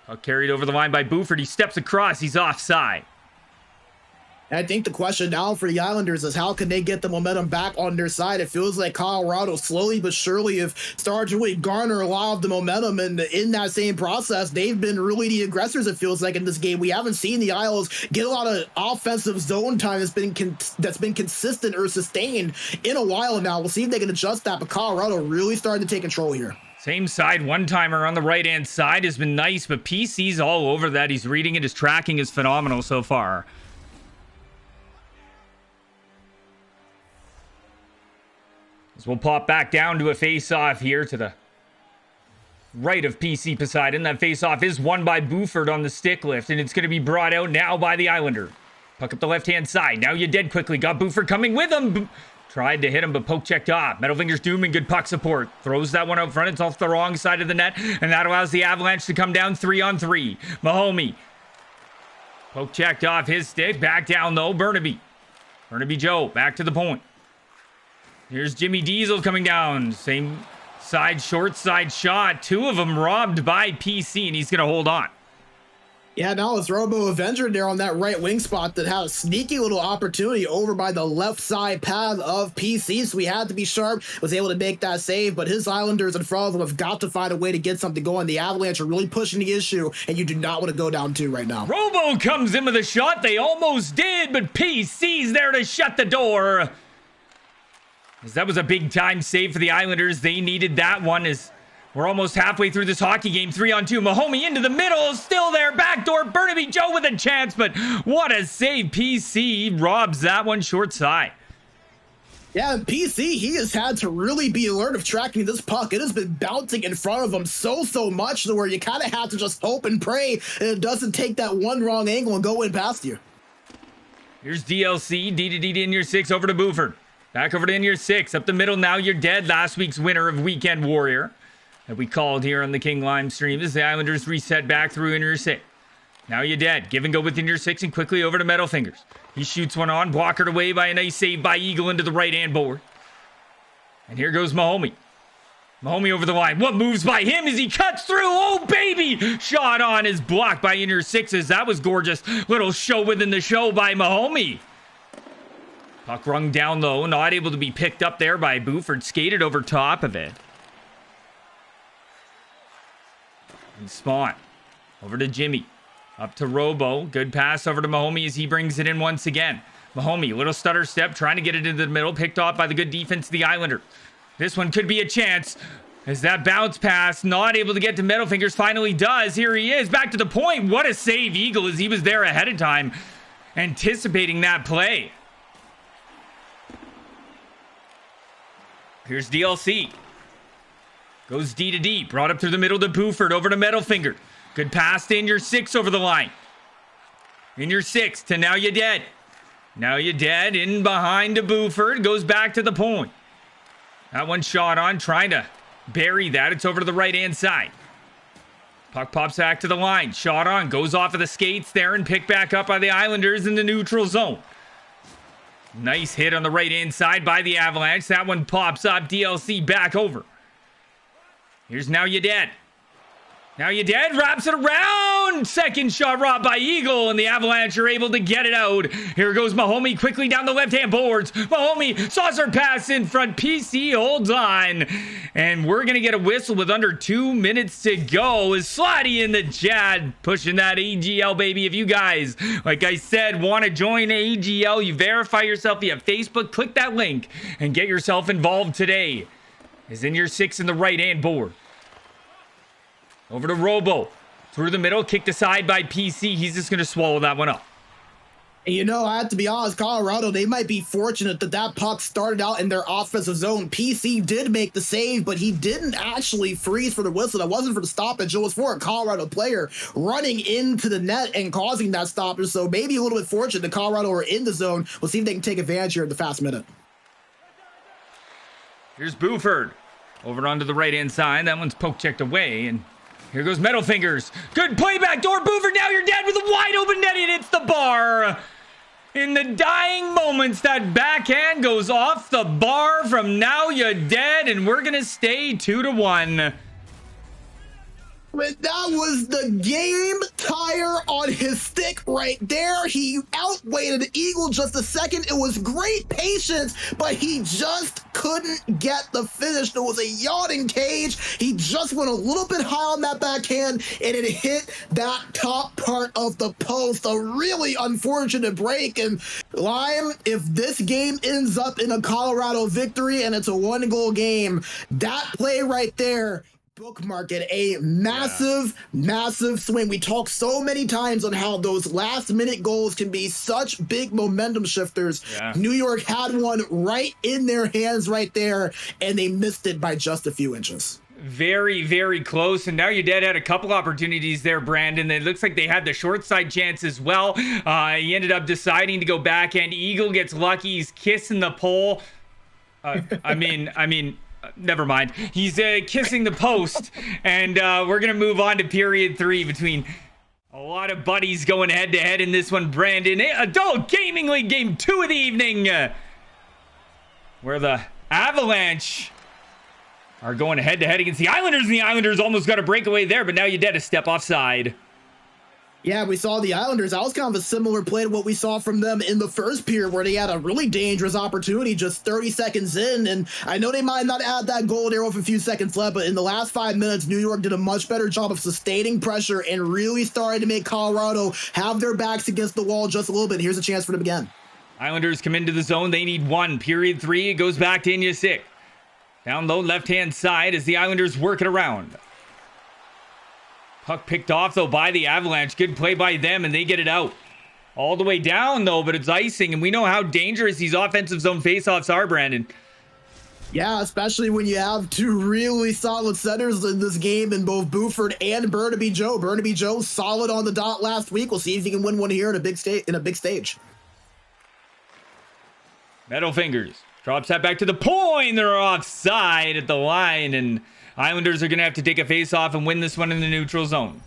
Puck carried over the line by Buford. He steps across. He's offside. I think the question now for the Islanders is how can they get the momentum back on their side? It feels like Colorado slowly but surely have started to really garner a lot of the momentum, and in that same process, they've been really the aggressors, it feels like, in this game. We haven't seen the Isles get a lot of offensive zone time that's been consistent or sustained in a while now. We'll see if they can adjust that, but Colorado really starting to take control here. Same side, one-timer on the right-hand side has been nice, but PC's all over that. He's reading it. His tracking is phenomenal so far. As we'll pop back down to a face-off here to the right of PC Poseidon. That face-off is won by Buford on the stick lift, and it's going to be brought out now by the Islander. Puck up the left-hand side. Now you dead quickly. Got Buford coming with him. Tried to hit him, but poke checked off. Metalfinger's doing good puck support. Throws that one out front. It's off the wrong side of the net, and that allows the Avalanche to come down 3-on-3. Mahomie. Poke checked off his stick. Back down, though. Burnaby Joe. Back to the point. Here's Jimmy Diesel coming down. Same side, short side shot. 2 of them robbed by PC, and he's going to hold on. Yeah, now it's Robo Avenger there on that right wing spot that had a sneaky little opportunity over by the left side path of PC, so he had to be sharp, was able to make that save, but his Islanders in front of him have got to find a way to get something going. The Avalanche are really pushing the issue, and you do not want to go down 2 right now. Robo comes in with a shot. They almost did, but PC's there to shut the door. As that was a big-time save for the Islanders. They needed that one as we're almost halfway through this hockey game. 3-on-2. Mahomie into the middle. Still there. Backdoor. Burnaby Joe with a chance, but what a save. PC robs that one short side. Yeah, PC, he has had to really be alert of tracking this puck. It has been bouncing in front of him so much to where you kind of have to just hope and pray and it doesn't take that one wrong angle and go in past you. Here's DLC. D in your 6 over to Buford. Back over to in your 6. Up the middle, now you're dead. Last week's winner of Weekend Warrior that we called here on the King Lime stream as the Islanders reset back through in your 6. Now you're dead. Give and go within your 6 and quickly over to Metalfingers. He shoots one on, blockered away by a nice save by Eagle into the right-hand board. And here goes Mahomie. Mahomie over the line. What moves by him as he cuts through? Oh, baby! Shot on is blocked by in your 6s. That was gorgeous. Little show within the show by Mahomie. Puck rung down low, not able to be picked up there by Buford. Skated over top of it. And Spawn. Over to Jimmy. Up to Robo. Good pass over to Mahomie as he brings it in once again. Mahomie, little stutter step, trying to get it into the middle. Picked off by the good defense of the Islander. This one could be a chance. As that bounce pass, not able to get to Metalfingers, finally does. Here he is, back to the point. What a save, Eagle, as he was there ahead of time, anticipating that play. Here's DLC. Goes D to D. Brought up through the middle to Buford. Over to Metalfinger. Good pass to in your 6 over the line. In your 6 to now you dead. Now you dead. In behind to Buford. Goes back to the point. That one shot on. Trying to bury that. It's over to the right-hand side. Puck pops back to the line. Shot on. Goes off of the skates there and picked back up by the Islanders in the neutral zone. Nice hit on the right-hand side by the Avalanche. That one pops up. DLC back over. Here's now you dead. Now you dead, wraps it around. Second shot robbed by Eagle, and the Avalanche are able to get it out. Here goes Mahomey quickly down the left-hand boards. Mahomey, saucer pass in front. PC holds on. And we're going to get a whistle with under 2 minutes to go. Is Slotty in the chat pushing that AGL, baby. If you guys, like I said, want to join AGL, you verify yourself via Facebook, click that link and get yourself involved today. Is in your 6 in the right-hand board. Over to Robo. Through the middle, kicked aside by PC. He's just going to swallow that one up. And you know, I have to be honest, Colorado, they might be fortunate that that puck started out in their offensive zone. PC did make the save, but he didn't actually freeze for the whistle. That wasn't for the stoppage. It was for a Colorado player running into the net and causing that stoppage. So maybe a little bit fortunate that Colorado are in the zone. We'll see if they can take advantage here at the fast minute. Here's Buford. Over onto the right-hand side. That one's poke-checked away, and here goes Metal Fingers. Good play back door. Buford, now you're dead with a wide open net. It hits the bar. In the dying moments, that backhand goes off the bar from Now You're Dead, and we're going to stay 2-1. But that was the game tire on his stick right there. He outweighed the Eagle just a second. It was great patience, but he just couldn't get the finish. There was a yawning cage. He just went a little bit high on that backhand, and it hit that top part of the post. A really unfortunate break. And Lime, if this game ends up in a Colorado victory and it's a 1-goal game, that play right there, bookmark it, a massive swing. We talk so many times on how those last minute goals can be such big momentum shifters. New York had one right in their hands right there, and they missed it by just a few inches. Very, very close. And Now You're Dead had a couple opportunities there, Brandon. It looks like they had the short side chance as well. He ended up deciding to go backhand. Eagle gets lucky. He's kissing the pole. Never mind. He's kissing the post, and we're going to move on to period 3 between a lot of buddies going head-to-head in this one, Brandon. Adult Gaming League Game 2 of the evening, where the Avalanche are going head-to-head against the Islanders, and the Islanders almost got a breakaway there, but Now You're Dead a step offside. Yeah, we saw the Islanders. That was kind of a similar play to what we saw from them in the first period, where they had a really dangerous opportunity just 30 seconds in. And I know they might not add that goal there with a few seconds left, but in the last 5 minutes, New York did a much better job of sustaining pressure and really started to make Colorado have their backs against the wall just a little bit. Here's a chance for them again. Islanders come into the zone. They need 1. Period 3. It goes back to Inyasik. Down low left-hand side as the Islanders work it around. Puck picked off, though, by the Avalanche. Good play by them, and they get it out. All the way down, though, but it's icing, and we know how dangerous these offensive zone faceoffs are, Brandon. Yeah, especially when you have 2 really solid centers in this game in both Buford and Burnaby Joe. Burnaby Joe solid on the dot last week. We'll see if he can win one here in a big stage. Metal Fingers drops that back to the point. They're offside at the line, and Islanders are going to have to take a face-off and win this one in the neutral zone.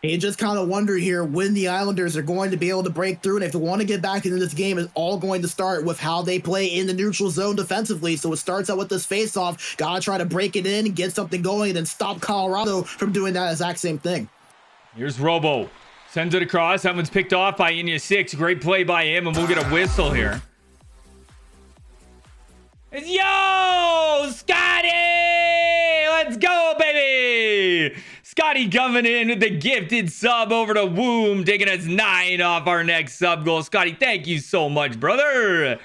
You just kind of wonder here when the Islanders are going to be able to break through, and if they want to get back into this game, it's all going to start with how they play in the neutral zone defensively. So it starts out with this face-off. Got to try to break it in, get something going, and then stop Colorado from doing that exact same thing. Here's Robo. Sends it across. That one's picked off by Inyasik. Great play by him, and we'll get a whistle here. Yo, Scotty! Let's go, baby! Scotty coming in with the gifted sub over to Woom, taking us 9 off our next sub goal. Scotty, thank you so much, brother.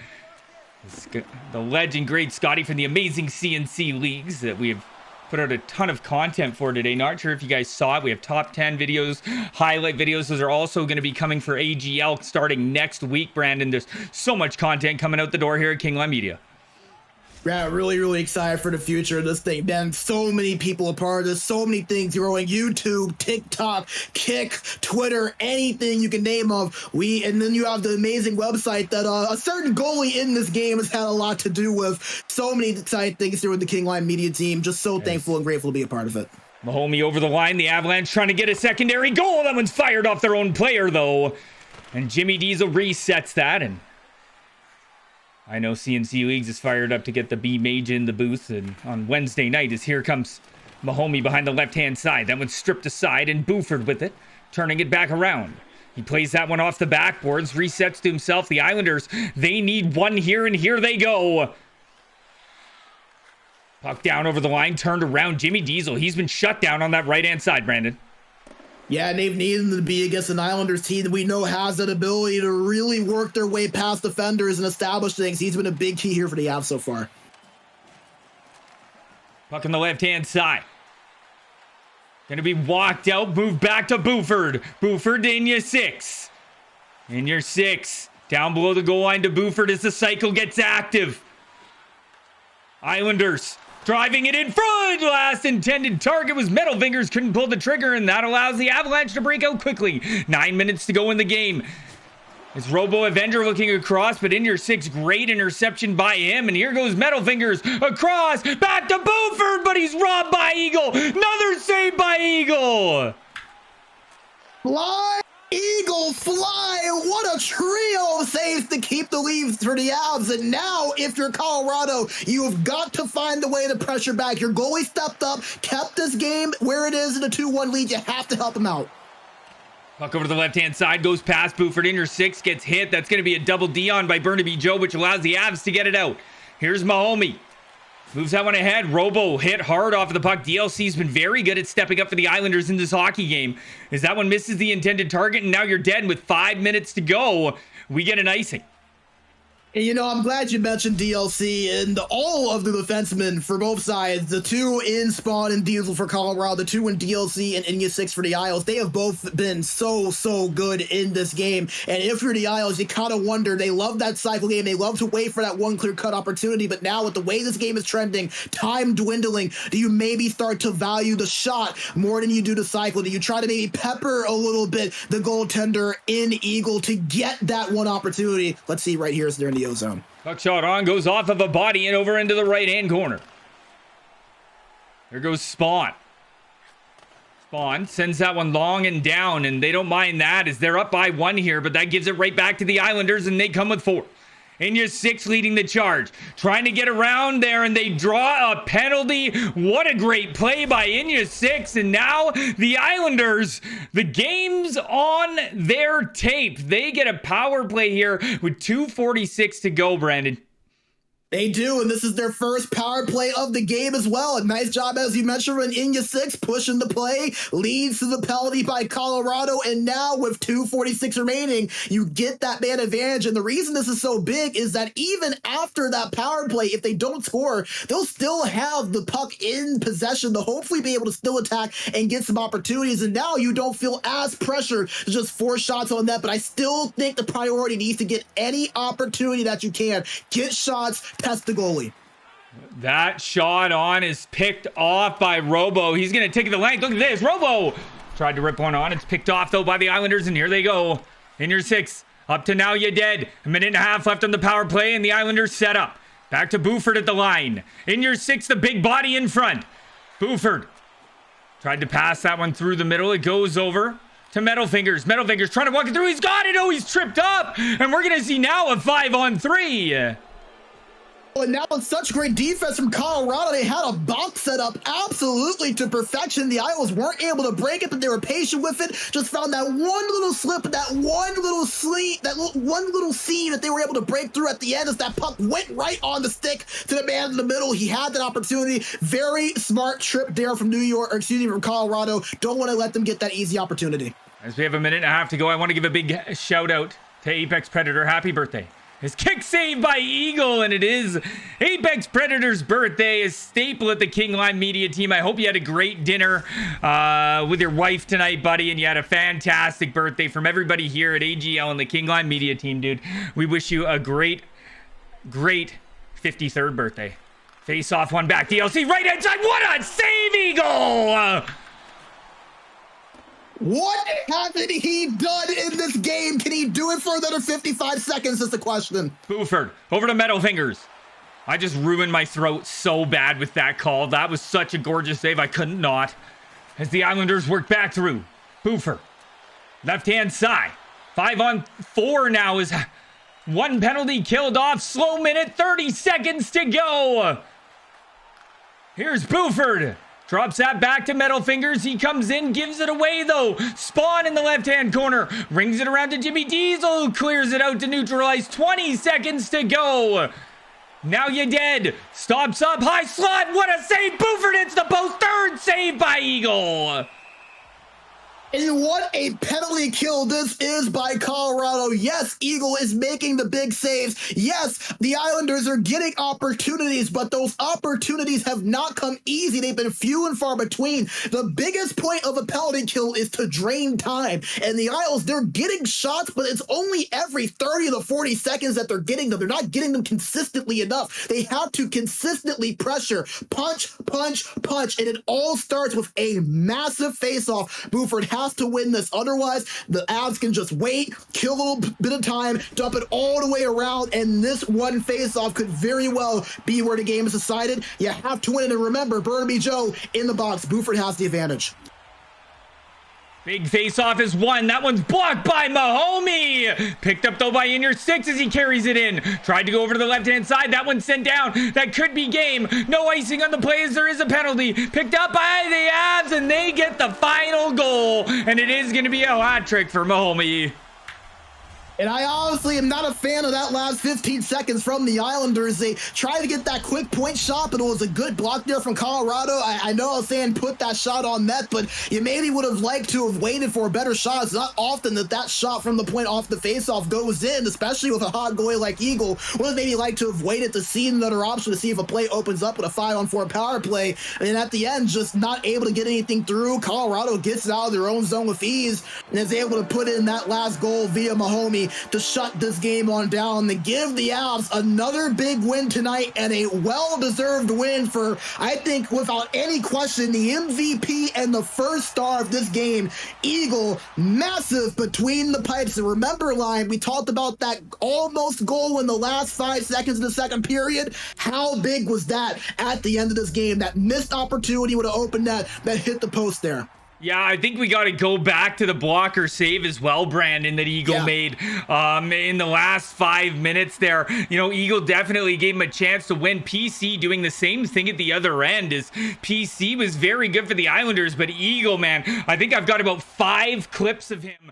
The legend, great Scotty from the amazing CNC leagues that we have put out a ton of content for today. Not sure if you guys saw it. We have top 10 videos, highlight videos. Those are also going to be coming for AGL starting next week, Brandon. There's so much content coming out the door here at Kingline Media. Yeah, really excited for the future of this thing, man. So many people a part of this, so many things growing. YouTube, TikTok, Kick, Twitter, anything you can name of. And then you have the amazing website that a certain goalie in this game has had a lot to do with. So many exciting things here with the Kingline Media team. Just so thankful and grateful to be a part of it. Mahomey over the line. The Avalanche trying to get a secondary goal. That one's fired off their own player, though. And Jimmy Diesel resets that, and I know CNC Leagues is fired up to get the B Mage in the booth, and on Wednesday night as here comes Mahomey behind the left-hand side. That one's stripped aside, and Buford with it, turning it back around. He plays that one off the backboards, resets to himself. The Islanders, they need one here, and here they go. Puck down over the line, turned around. Jimmy Diesel, he's been shut down on that right-hand side, Brandon. Yeah, and they've needed to be against an Islanders team that we know has that ability to really work their way past defenders and establish things. He's been a big key here for the Avs so far. Puck on the left-hand side. Gonna be walked out, moved back to Buford. Buford in your 6. In your 6. Down below the goal line to Buford as the cycle gets active. Islanders driving it in front. Last intended target was Metal Fingers. Couldn't pull the trigger, and that allows the Avalanche to break out quickly. 9 minutes to go in the game. It's Robo Avenger looking across, but in your 6, great interception by him. And here goes Metal Fingers across, back to Buford, but he's robbed by Eagle. Another save by Eagle. Fly, Eagle, fly. What a trio of saves to keep the lead for the Avs. And now, if you're Colorado, you have got to find the way to pressure back. Your goalie stepped up, kept this game where it is in a 2-1 lead. You have to help him out. Puck over to the left-hand side, goes past Buford, in your 6, gets hit. That's going to be a double D on by Burnaby Joe, which allows the Avs to get it out. Here's Mahomey. Moves that one ahead. Robo hit hard off of the puck. DLC's been very good at stepping up for the Islanders in this hockey game. As that one misses the intended target, and now you're dead. And with 5 minutes to go, we get an icing. And, you know, I'm glad you mentioned DLC and all of the defensemen for both sides. The 2 in Spawn and Diesel for Colorado, the 2 in DLC and Inya 6 for the Isles. They have both been so good in this game. And if you're the Isles, you kind of wonder, they love that cycle game. They love to wait for that one clear-cut opportunity. But now with the way this game is trending, time dwindling, do you maybe start to value the shot more than you do the cycle? Do you try to maybe pepper a little bit the goaltender in Eagle to get that one opportunity? Let's see right here as they're in the zone. Puck shot on, goes off of a body and over into the right-hand corner. There goes Spawn. Spawn sends that one long and down, and they don't mind that as they're up by 1 here, but that gives it right back to the Islanders, and they come with 4. Inya 6 leading the charge, trying to get around there, and they draw a penalty. What a great play by Inya 6, and now the Islanders, the game's on their tape. They get a power play here with 2:46 to go, Brandon. They do, and this is their first power play of the game as well. A nice job, as you mentioned, when Inya 6 pushing the play, leads to the penalty by Colorado, and now with 2:46 remaining, you get that man advantage. And the reason this is so big is that even after that power play, if they don't score, they'll still have the puck in possession to hopefully be able to still attack and get some opportunities. And now you don't feel as pressured to just 4 shots on net, but I still think the priority needs to get any opportunity that you can. Get shots, test the goalie. That shot on is picked off by Robo. He's going to take the length. Look at this. Robo tried to rip one on. It's picked off, though, by the Islanders, and here they go. In your 6. Up to now, you're dead. 1.5 minutes left on the power play, and the Islanders set up. Back to Buford at the line. In your 6, the big body in front. Buford tried to pass that one through the middle. It goes over to Metal Fingers. Metal Fingers trying to walk it through. He's got it. Oh, he's tripped up. And we're going to see now a 5-on-3. And now it's such great defense from Colorado. They had a box set up absolutely to perfection. The Isles weren't able to break it, but they were patient with it. Just found that one little slip, that one little sleep, one little seam that they were able to break through at the end as that puck went right on the stick to the man in the middle. He had that opportunity. Very smart trip there from from Colorado. Don't want to let them get that easy opportunity. As we have 1.5 minutes to go, I want to give a big shout out to Apex Predator. Happy birthday. His kick saved by Eagle, and it is Apex Predator's birthday, a staple at the King Line Media team. I hope you had a great dinner with your wife tonight, buddy, and you had a fantastic birthday from everybody here at AGL and the King Line Media team, dude. We wish you a great 53rd birthday. Face off, one back. DLC right hand side. What a save, Eagle! What hasn't he done in this game? Can he do it for another 55 seconds is the question. Buford, over to Metal Fingers. I just ruined my throat so bad with that call. That was such a gorgeous save. I couldn't not. As the Islanders work back through. Buford, left-hand side. 5-on-4 now is 1 penalty killed off. Slow minute, 30 seconds to go. Here's Buford. Drops that back to Metal Fingers. He comes in, gives it away though. Spawn in the left-hand corner. Rings it around to Jimmy Diesel, who clears it out to neutralize. 20 seconds to go. Now you dead. Stops up, high slot. What a save. Buford hits the post. Third save by Eagle. And what a penalty kill this is by Colorado. Yes, Eagle is making the big saves. Yes, the Islanders are getting opportunities, but those opportunities have not come easy. They've been few and far between. The biggest point of a penalty kill is to drain time. And the Isles, they're getting shots, but it's only every 30 to 40 seconds that they're getting them. They're not getting them consistently enough. They have to consistently pressure, punch, punch, punch. And it all starts with a massive face-off. Buford has to win this. Otherwise, the Avs can just wait, kill a little bit of time, dump it all the way around, and this one face-off could very well be where the game is decided. You have to win it, and remember, Burnaby Joe in the box. Buford has the advantage. Big face-off is won. That one's blocked by Mahomey. Picked up though by in your six as he carries it in. Tried to go over to the left-hand side. That one's sent down. That could be game. No icing on the play as there is a penalty. Picked up by the Avs and they get the final goal. And it is going to be a hat trick for Mahomey. And I honestly am not a fan of that last 15 seconds from the Islanders. They tried to get that quick point shot, but it was a good block there from Colorado. I know I was saying put that shot on net, but you maybe would have liked to have waited for a better shot. It's not often that shot from the point off the faceoff goes in, especially with a hot goalie like Eagle. Would have maybe liked to have waited to see another option to see if a play opens up with a 5-on-4 power play. And at the end, just not able to get anything through. Colorado gets it out of their own zone with ease and is able to put in that last goal via Mahomey to shut this game on down. They give the Avs another big win tonight and a well-deserved win for, I think, without any question, the MVP and the first star of this game. Eagle, massive between the pipes. And remember, Line, we talked about that almost goal in the last 5 seconds of the second period. How big was that at the end of this game? That missed opportunity would have opened that hit the post there. Yeah, I think we got to go back to the blocker save as well, Brandon, that Eagle made in the last 5 minutes there. You know, Eagle definitely gave him a chance to win. PC doing the same thing at the other end as PC was very good for the Islanders, but Eagle, man, I think I've got about 5 clips of him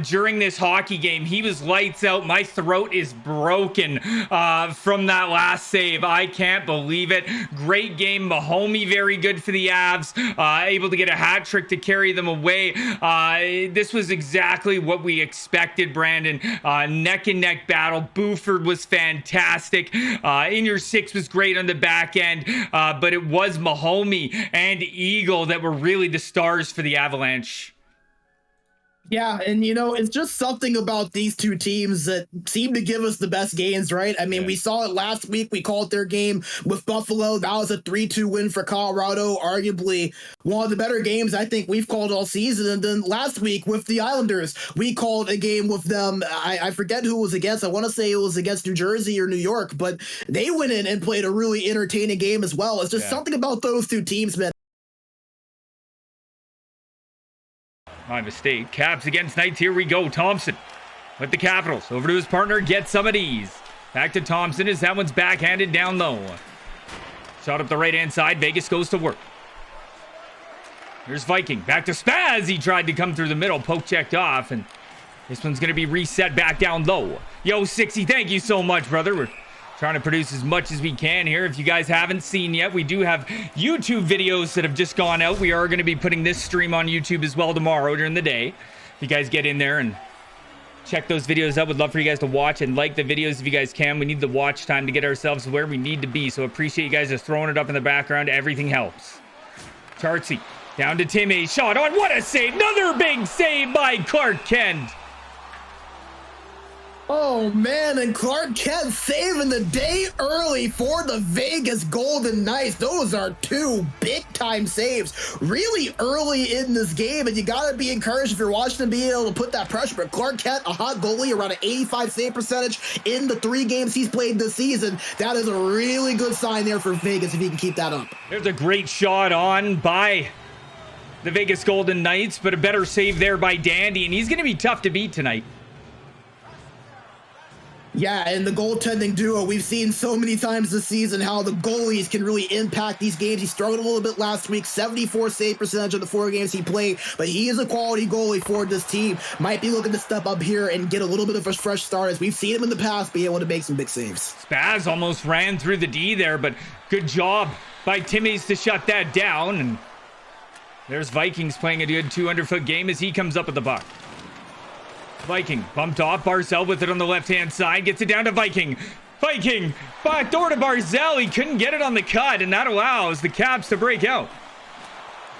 during this hockey game. He was lights out. My throat is broken from that last save. I can't believe it. Great game. Mahomey, very good for the Avs. Able to get a hat trick to carry them away. This was exactly what we expected, Brandon. Neck and neck battle. Buford was fantastic. In your six was great on the back end, but it was Mahomey and Eagle that were really the stars for the Avalanche. Yeah, and you know, it's just something about these two teams that seem to give us the best games, right? I mean, we saw it last week. We called their game with Buffalo. That was a 3-2 win for Colorado, arguably one of the better games I think we've called all season. And then last week with the Islanders, we called a game with them. I forget who it was against. I want to say it was against New Jersey or New York, but they went in and played a really entertaining game as well. It's just something about those two teams, man. My mistake. Caps against Knights. Here we go. Thompson with the Capitals. Over to his partner. Gets some at ease. Back to Thompson as that one's backhanded down low. Shot up the right-hand side. Vegas goes to work. Here's Viking. Back to Spaz. He tried to come through the middle. Poke checked off. And this one's going to be reset back down low. Yo, 60. Thank you so much, brother. We're trying to produce as much as we can here. If you guys haven't seen yet, we do have YouTube videos that have just gone out. We are going to be putting this stream on YouTube as well tomorrow during the day. If you guys get in there and check those videos out, would love for you guys to watch and like the videos if you guys can. We need the watch time to get ourselves where we need to be. So appreciate you guys just throwing it up in the background. Everything helps. Chartsy down to Timmy. Shot on. What a save. Another big save by Clark Kent. Oh, man, and Clark Kent saving the day early for the Vegas Golden Knights. Those are two big-time saves really early in this game, and you got to be encouraged if you're watching them being able to put that pressure. But Clark Kent, a hot goalie, around an 85 save percentage in the 3 games he's played this season. That is a really good sign there for Vegas if he can keep that up. There's a great shot on by the Vegas Golden Knights, but a better save there by Dandy, and he's going to be tough to beat tonight. Yeah, and the goaltending duo, we've seen so many times this season how the goalies can really impact these games. He struggled a little bit last week, 74 save percentage of the 4 games he played, but he is a quality goalie for this team. Might be looking to step up here and get a little bit of a fresh start, as we've seen him in the past be able to make some big saves. Spaz almost ran through the D there, but good job by Timmy's to shut that down. And there's Vikings playing a good 200-foot game as he comes up with the puck. Viking bumped off. Barzell with it on the left-hand side. Gets it down to Viking. Viking backdoor to Barzell. He couldn't get it on the cut, and that allows the Caps to break out.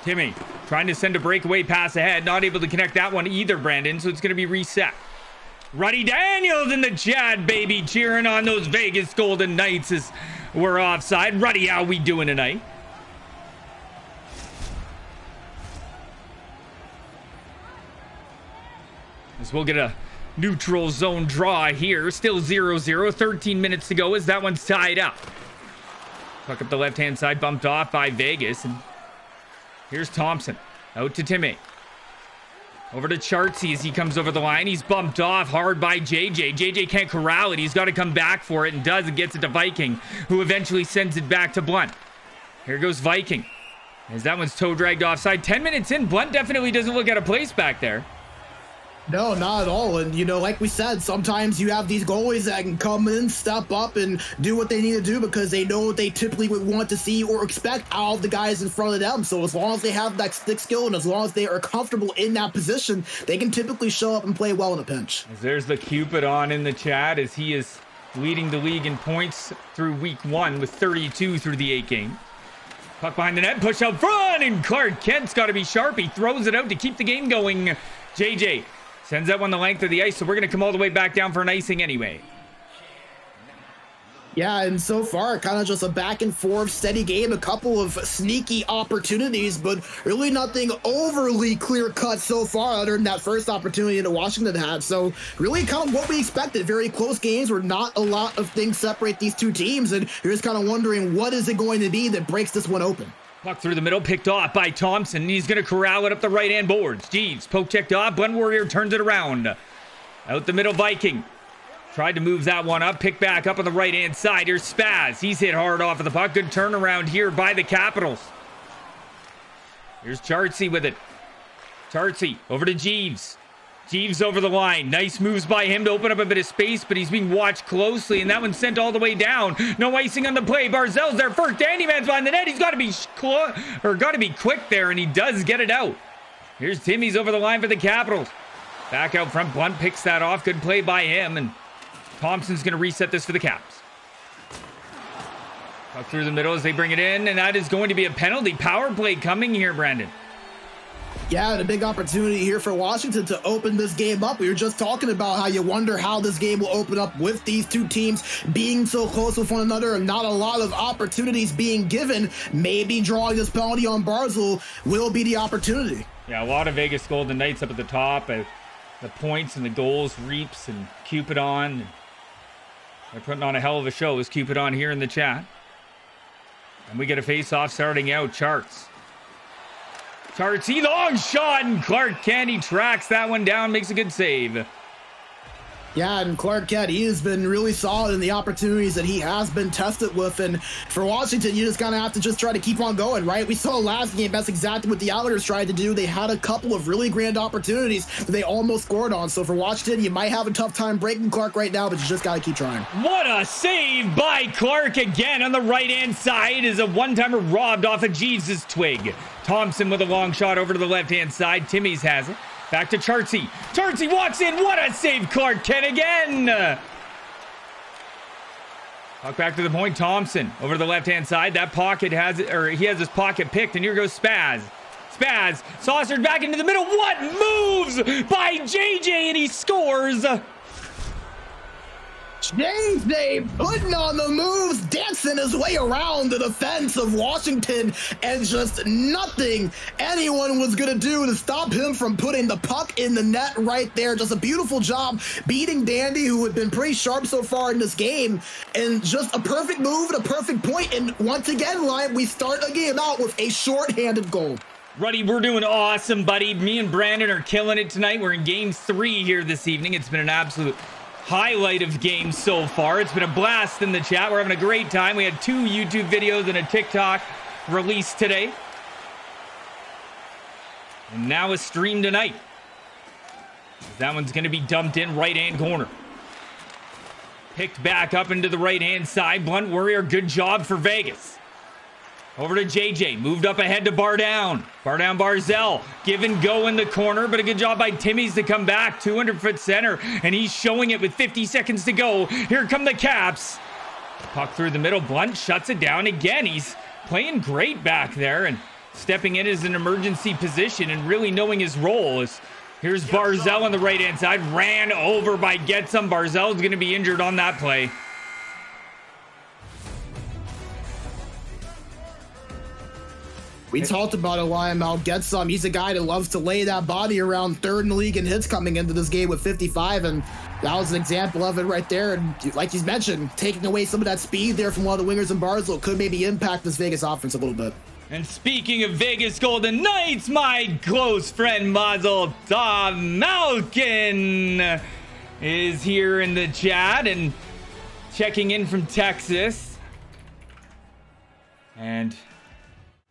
Timmy trying to send a breakaway pass ahead. Not able to connect that one either, Brandon, so it's going to be reset. Ruddy Daniels in the chat, baby, cheering on those Vegas Golden Knights as we're offside. Ruddy, how we doing tonight? As we'll get a neutral zone draw here. Still 0-0. 13 minutes to go as that one's tied up. Puck up the left-hand side, bumped off by Vegas. And here's Thompson. Out to Timmy. Over to Chartsy as he comes over the line. He's bumped off hard by JJ. JJ can't corral it. He's got to come back for it and does, and gets it to Viking, who eventually sends it back to Blunt. Here goes Viking. As that one's toe dragged offside. 10 minutes in, Blunt definitely doesn't look out of place back there. No, not at all. And, you know, like we said, sometimes you have these goalies that can come in, step up, and do what they need to do because they know what they typically would want to see or expect out of the guys in front of them. So as long as they have that stick skill and as long as they are comfortable in that position, they can typically show up and play well in a pinch. There's the Cupid on in the chat as he is leading the league in points through week 1 with 32 through the 8 game. Puck behind the net, push out front, and Clark Kent's got to be sharp. He throws it out to keep the game going. JJ sends that one the length of the ice, so we're going to come all the way back down for an icing anyway. Yeah, and so far, kind of just a back and forth steady game, a couple of sneaky opportunities, but really nothing overly clear cut so far other than that first opportunity that Washington had. So really kind of what we expected, very close games where not a lot of things separate these two teams, and you're just kind of wondering what is it going to be that breaks this one open. Puck through the middle, picked off by Thompson, and he's going to corral it up the right-hand boards. Jeeves, poke checked off, Blunt Warrior turns it around. Out the middle, Viking. Tried to move that one up, pick back up on the right-hand side. Here's Spaz. He's hit hard off of the puck. Good turnaround here by the Capitals. Here's Chartsy with it. Chartsy over to Jeeves. Jeeves over the line. Nice moves by him to open up a bit of space, but he's being watched closely, and that one's sent all the way down. No icing on the play. Barzell's there first. Danny Man's behind the net. He's got to be quick there, and he does get it out. Here's Timmy's over the line for the Capitals. Back out front. Blunt picks that off. Good play by him, and Thompson's going to reset this for the Caps. Puck through the middle as they bring it in, and that is going to be a penalty. Power play coming here, Brandon. Yeah, and a big opportunity here for Washington to open this game up. We were just talking about how you wonder how this game will open up with these two teams being so close with one another and not a lot of opportunities being given. Maybe drawing this penalty on Barzell will be the opportunity. Yeah, a lot of Vegas Golden Knights up at the top. The points and the goals, Reaps and Cupid on. They're putting on a hell of a show. Is Cupid on here in the chat? And we get a face-off starting out. Chartsy, long shot, and Clark Kent, he tracks that one down, makes a good save. Yeah, and Clark Kent, he has been really solid in the opportunities that he has been tested with. And for Washington, you just kind of have to just try to keep on going, right? We saw last game, that's exactly what the Islanders tried to do. They had a couple of really grand opportunities that they almost scored on. So for Washington, you might have a tough time breaking Clark right now, but you just got to keep trying. What a save by Clark again on the right-hand side is a one-timer robbed off of Jeeves' twig. Thompson with a long shot over to the left-hand side. Timmy's has it. Back to Chartsy. Chartsy walks in. What a save, Clark Kent again. Puck back to the point. Thompson over to the left-hand side. That pocket has it, or he has his pocket picked, and here goes Spaz. Spaz saucered back into the middle. What moves by JJ, and he scores. JJ putting on the moves, dancing his way around the defense of Washington, and just nothing anyone was going to do to stop him from putting the puck in the net right there. Just a beautiful job beating Dandy, who had been pretty sharp so far in this game, and just a perfect move at a perfect point. And once again, Lion, we start a game out with a shorthanded goal. Ruddy, we're doing awesome, buddy. Me and Brandon are killing it tonight. We're in game 3 here this evening. It's been an absolute highlight of games so far. It's been a blast in the chat. We're having a great time. We had 2 YouTube videos and a TikTok released today. And now a stream tonight. That one's going to be dumped in right-hand corner. Picked back up into the right-hand side. Blunt Warrior, good job for Vegas. Over to JJ, moved up ahead to Bardown. Bardown Barzell, give and go in the corner, but a good job by Timmy's to come back. 200-foot center, and he's showing it with 50 seconds to go. Here come the Caps. Puck through the middle, Blunt shuts it down again. He's playing great back there and stepping in as an emergency position and really knowing his role. Here's Barzell on the right-hand side, ran over by Getsum. Barzell's going to be injured on that play. We talked about Lionel Getsum. He's a guy that loves to lay that body around, third in the league in hits coming into this game with 55, and that was an example of it right there. And like he's mentioned, taking away some of that speed there from one of the wingers in Barzell could maybe impact this Vegas offense a little bit. And speaking of Vegas Golden Knights, my close friend Mazel Tov Malkin is here in the chat and checking in from Texas. And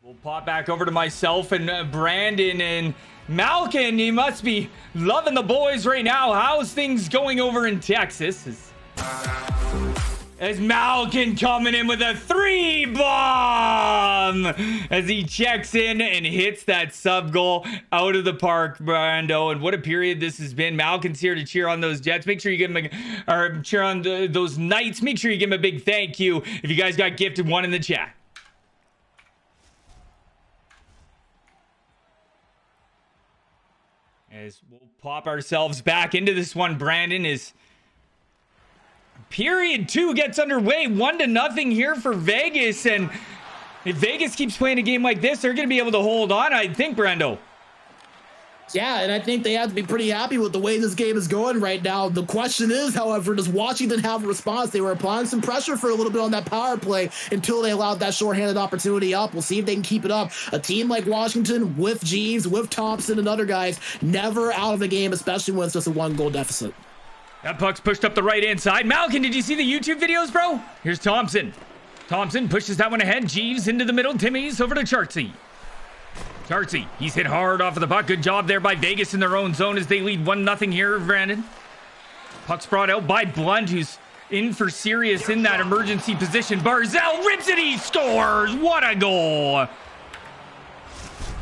we'll pop back over to myself and Brandon. And Malkin, you must be loving the boys right now. How's things going over in Texas? As Malkin coming in with a 3 bomb as he checks in and hits that sub goal out of the park, Brando. And what a period this has been. Malkin's here to cheer on those Jets. Make sure you give him or cheer on those Knights. Make sure you give him a big thank you if you guys got gifted one in the chat. As we'll pop ourselves back into this one, Brandon, is period 2 gets underway. 1-0 here for Vegas. And if Vegas keeps playing a game like this, they're going to be able to hold on, I think, Brando. Yeah, and I think they have to be pretty happy with the way this game is going right now. The question is, however, does Washington have a response? They were applying some pressure for a little bit on that power play until they allowed that shorthanded opportunity up. We'll see if they can keep it up. A team like Washington with Jeeves, with Thompson and other guys, never out of the game, especially when it's just a 1-goal deficit. That puck's pushed up the right-hand side. Malkin, did you see the YouTube videos, bro? Here's Thompson. Thompson pushes that one ahead. Jeeves into the middle. Timmy's over to Chartsy. Chartsy, he's hit hard off of the puck. Good job there by Vegas in their own zone as they lead 1-0 here, Brandon. Puck's brought out by Blunt, who's in for serious in that emergency position. Barzell rips it, he scores! What a goal!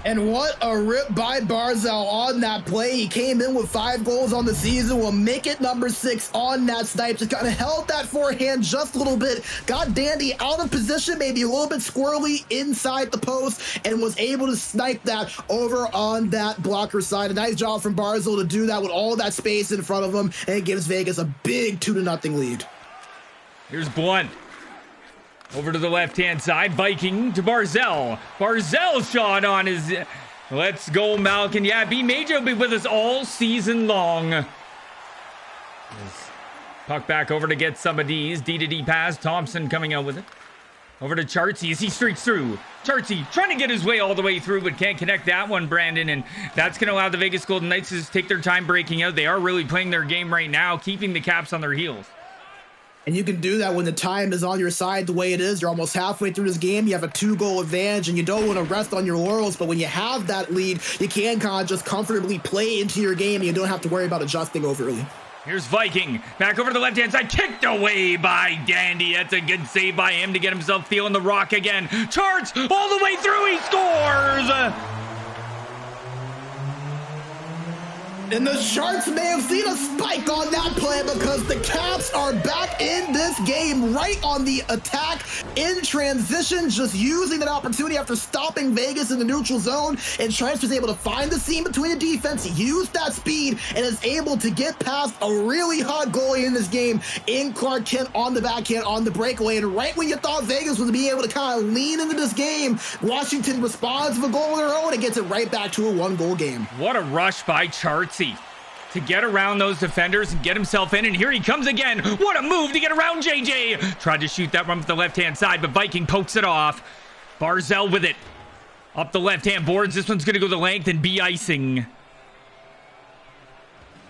And what a rip by Barzell on that play. He came in with 5 goals on the season, will make it number 6 on that snipe. Just kind of held that forehand just a little bit, got Dandy out of position, maybe a little bit squirrely inside the post, and was able to snipe that over on that blocker side. A nice job from Barzell to do that with all that space in front of him, and it gives Vegas a big 2-0 lead. Here's Blunt. Over to the left-hand side, Viking to Barzell. Barzell shot on his... Let's go, Malkin. Yeah, B-Major will be with us all season long. Puck back over to get some of these. D-to-D pass. Thompson coming out with it. Over to Chartsy as he streaks through. Chartsy trying to get his way all the way through, but can't connect that one, Brandon. And that's going to allow the Vegas Golden Knights to take their time breaking out. They are really playing their game right now, keeping the Caps on their heels. And you can do that when the time is on your side the way it is. You're almost halfway through this game. You have a 2-goal advantage, and you don't want to rest on your laurels. But when you have that lead, you can kind of just comfortably play into your game, and you don't have to worry about adjusting overly. Here's Viking. Back over to the left-hand side. Kicked away by Dandy. That's a good save by him to get himself feeling the rock again. Charts all the way through. He scores! And the Sharks may have seen a spike on that play because the Caps are back in this game, right on the attack, in transition, just using that opportunity after stopping Vegas in the neutral zone. And Sharks was able to find the seam between the defense, use that speed, and is able to get past a really hot goalie in this game in Clark Kent on the backhand on the breakaway. And right when you thought Vegas was be able to kind of lean into this game, Washington responds with a goal of their own and gets it right back to a 1-goal game. What a rush by Chartsy to get around those defenders and get himself in, and here he comes again. What a move to get around JJ. Tried to shoot that one with the left-hand side, but Viking pokes it off. Barzell with it. Up the left-hand boards. This one's going to go the length and be icing.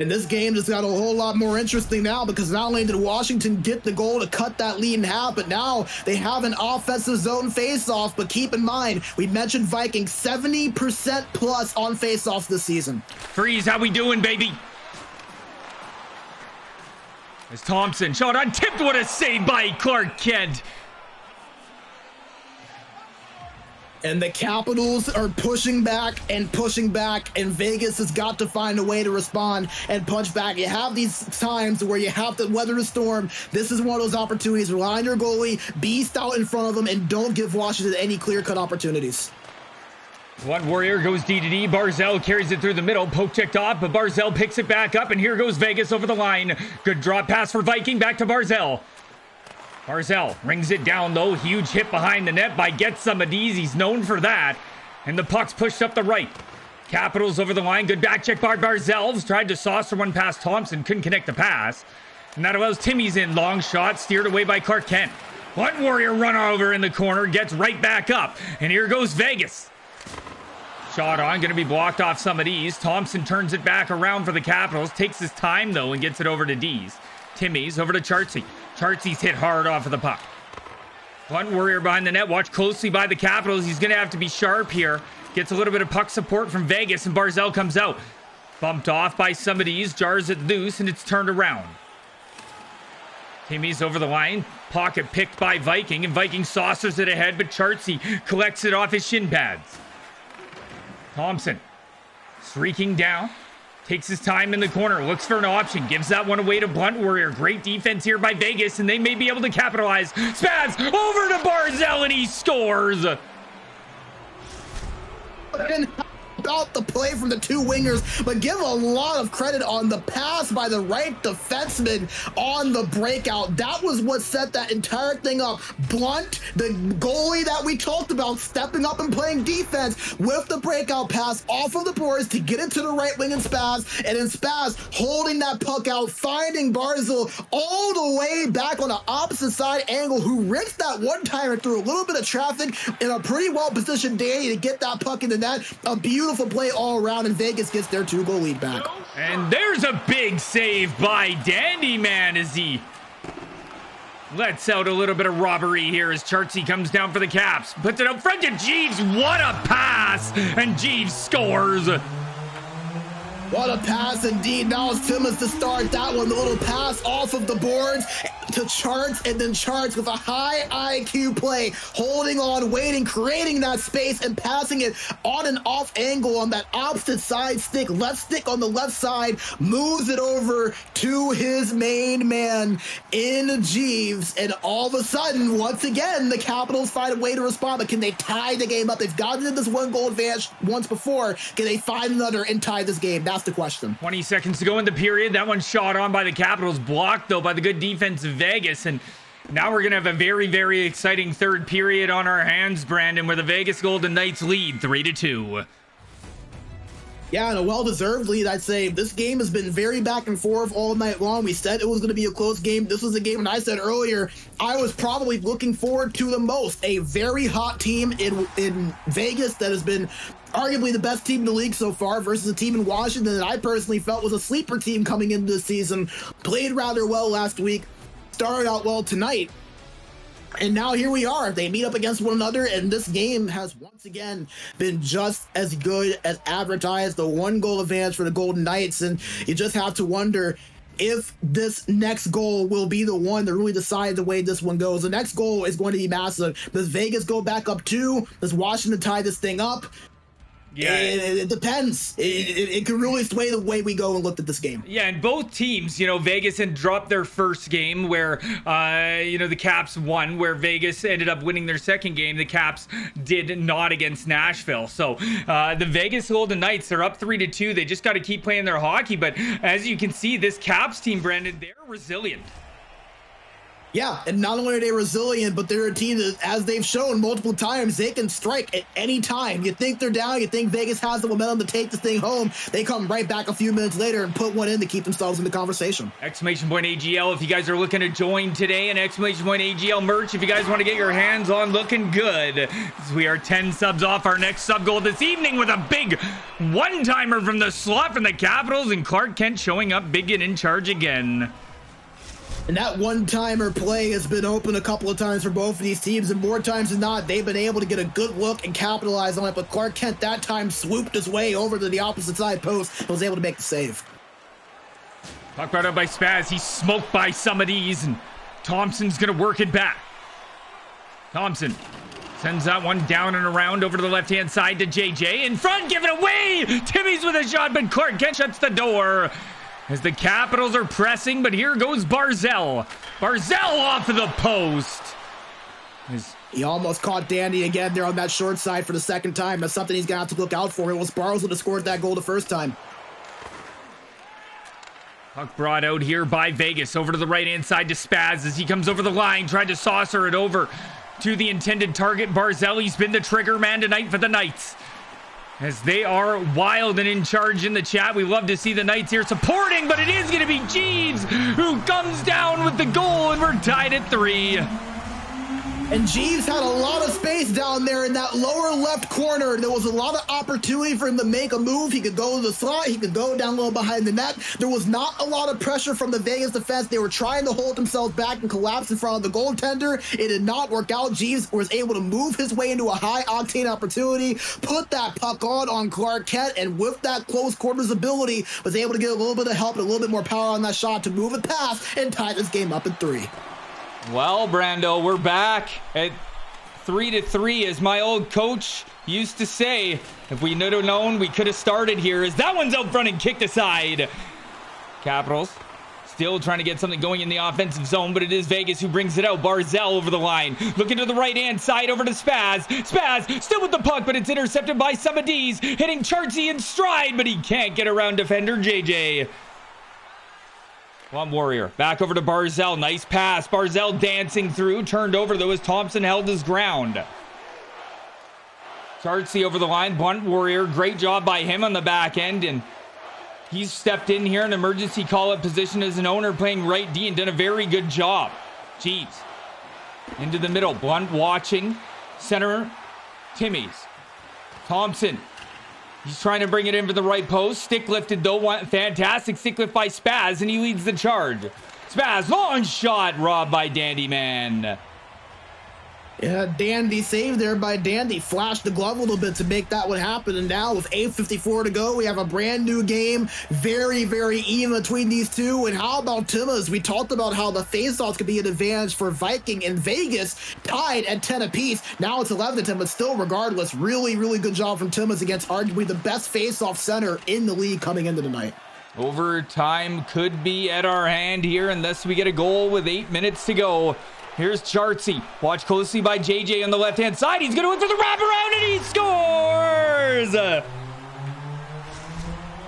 And this game just got a whole lot more interesting now, because not only did Washington get the goal to cut that lead in half, but now they have an offensive zone face-off. But keep in mind, we mentioned Vikings 70% plus on face-offs this season. Freeze, how we doing, baby? As Thompson shot on tipped, what a save by Clark Kent. And the Capitals are pushing back, and Vegas has got to find a way to respond and punch back. You have these times where you have to weather the storm. This is one of those opportunities. Rely on your goalie, beast out in front of them, and don't give Washington any clear-cut opportunities. One Warrior goes D to D. Barzell carries it through the middle. Poke checked off, but Barzell picks it back up, and here goes Vegas over the line. Good drop pass for Viking, back to Barzell. Barzell rings it down low. Huge hit behind the net by Getsamadees. He's known for that. And the puck's pushed up the right. Capitals over the line. Good back check by Barzell. Tried to saucer one past Thompson. Couldn't connect the pass. And that allows Timmy's in. Long shot. Steered away by Clark Kent. One Warrior run over in the corner. Gets right back up. And here goes Vegas. Shot on. Going to be blocked off some of these. Thompson turns it back around for the Capitals. Takes his time, though, and gets it over to Dees. Timmy's over to Chartsy. Chartsy's hit hard off of the puck. One Warrior behind the net. Watch closely by the Capitals. He's going to have to be sharp here. Gets a little bit of puck support from Vegas, and Barzell comes out. Bumped off by some of these. Jars it loose, and it's turned around. Timmy's over the line. Pocket picked by Viking, and Viking saucers it ahead, but Chartsy collects it off his shin pads. Thompson streaking down. Takes his time in the corner, looks for an option, gives that one away to Blunt Warrior. Great defense here by Vegas, and they may be able to capitalize. Spaz over to Barzell, and he scores. About the play from the two wingers, but give a lot of credit on the pass by the right defenseman on the breakout. That was what set that entire thing up. Blunt, the goalie that we talked about, stepping up and playing defense with the breakout pass off of the boards to get it to the right wing and Spaz, and then Spaz holding that puck out, finding Barzell all the way back on the opposite side angle, who rinsed that one-timer through a little bit of traffic in a pretty well-positioned Danny to get that puck in the net. A beautiful play all around, and Vegas gets their 2-goal lead back. And there's a big save by Dandy Man as he lets out a little bit of robbery here as Chartsy comes down for the Caps. Puts it up front to Jeeves. What a pass! And Jeeves scores. What a pass indeed. Now it's Timmons to start that one. The little pass off of the boards to Charts, and then Charts with a high IQ play, holding on, waiting, creating that space, and passing it on an off angle on that opposite side stick. Left stick on the left side, moves it over to his main man in Jeeves, and all of a sudden, once again, the Capitals find a way to respond. But can they tie the game up? They've gotten in this 1-goal advantage once before. Can they find another and tie this game? That's the question. 20 seconds to go in the period. That one shot on by the Capitals, blocked though by the good defense of Vegas. And now we're gonna have a very, very exciting third period on our hands, Brandon, where the Vegas Golden Knights lead 3-2. Yeah, and a well-deserved lead, I'd say. This game has been very back and forth all night long. We said it was going to be a close game. This was a game, and I said earlier, I was probably looking forward to the most. A very hot team in Vegas that has been arguably the best team in the league so far versus a team in Washington that I personally felt was a sleeper team coming into the season. Played rather well last week, started out well tonight. And now here we are. They meet up against one another, and this game has once again been just as good as advertised. The 1-goal advantage for the Golden Knights, and you just have to wonder if this next goal will be the one that really decides the way this one goes. The next goal is going to be massive. Does Vegas go back up 2? Does Washington tie this thing up? Yeah, it depends. It can really sway the way we go and look at this game. Yeah, and both teams, Vegas had dropped their first game where, the Caps won, where Vegas ended up winning their second game. The Caps did not against Nashville. So the Vegas Golden Knights, they're up 3-2. They just got to keep playing their hockey. But as you can see, this Caps team, Brandon, they're resilient. Yeah, and not only are they resilient, but they're a team that, as they've shown multiple times, they can strike at any time. You think they're down, you think Vegas has the momentum to take this thing home, they come right back a few minutes later and put one in to keep themselves in the conversation. Exclamation point AGL if you guys are looking to join today, and exclamation point AGL merch if you guys want to get your hands on looking good. As we are 10 subs off our next sub goal this evening with a big one-timer from the slot from the Capitals, and Clark Kent showing up big and in charge again. And that one-timer play has been open a couple of times for both of these teams, and more times than not, they've been able to get a good look and capitalize on it, but Clark Kent that time swooped his way over to the opposite side post and was able to make the save. Puck brought up by Spaz. He's smoked by some of these, and Thompson's going to work it back. Thompson sends that one down and around over to the left-hand side to JJ. In front, give it away! Timmy's with a shot, but Clark Kent shuts the door. As the Capitals are pressing, but here goes Barzell. Barzell off of the post. He almost caught Dandy again there on that short side for the second time. That's something he's going to have to look out for. It was Barzell would have scored that goal the first time. Puck brought out here by Vegas. Over to the right-hand side to Spaz as he comes over the line. Tried to saucer it over to the intended target. Barzell, he's been the trigger man tonight for the Knights, as they are wild and in charge in the chat. We love to see the Knights here supporting, but it is going to be Jeeves who comes down with the goal, and we're tied at 3. And Jeeves had a lot of space down there in that lower left corner. There was a lot of opportunity for him to make a move. He could go to the slot. He could go down low behind the net. There was not a lot of pressure from the Vegas defense. They were trying to hold themselves back and collapse in front of the goaltender. It did not work out. Jeeves was able to move his way into a high-octane opportunity, put that puck on Clark Kent, and with that close quarters ability, was able to get a little bit of help and a little bit more power on that shot to move it past and tie this game up at 3. Well, Brando, we're back at 3-3, as my old coach used to say. If we would have known, we could have started here, as that one's out front and kicked aside. Capitals still trying to get something going in the offensive zone, but it is Vegas who brings it out. Barzell over the line, looking to the right-hand side over to Spaz. Spaz still with the puck, but it's intercepted by some of D's, hitting Chartsy in stride, but he can't get around defender JJ. One Warrior back over to Barzell. Nice pass. Barzell dancing through. Turned over though as Thompson held his ground. Chartsy over the line. Blunt Warrior. Great job by him on the back end. And he's stepped in here in emergency call-up position as an owner, playing right D, and done a very good job. Jeeves into the middle. Blunt watching. Center. Timmy's. Thompson. He's trying to bring it in for the right post. Stick lifted though. Fantastic stick lift by Spaz, and he leads the charge. Spaz, long shot, robbed by Dandy Man. Yeah, Dandy saved there by Dandy. Flashed the glove a little bit to make that one happen. And now with 8:54 to go, we have a brand new game. Very, very even between these two. And how about Timmins? We talked about how the faceoffs could be an advantage for Viking and Vegas, tied at 10 apiece. Now it's 11-10, but still, regardless, really, really good job from Timmins against arguably the best faceoff center in the league coming into tonight. Overtime could be at our hand here unless we get a goal with 8 minutes to go. Here's Chartsy. Watch closely by JJ on the left-hand side. He's going to win for the wraparound, and he scores!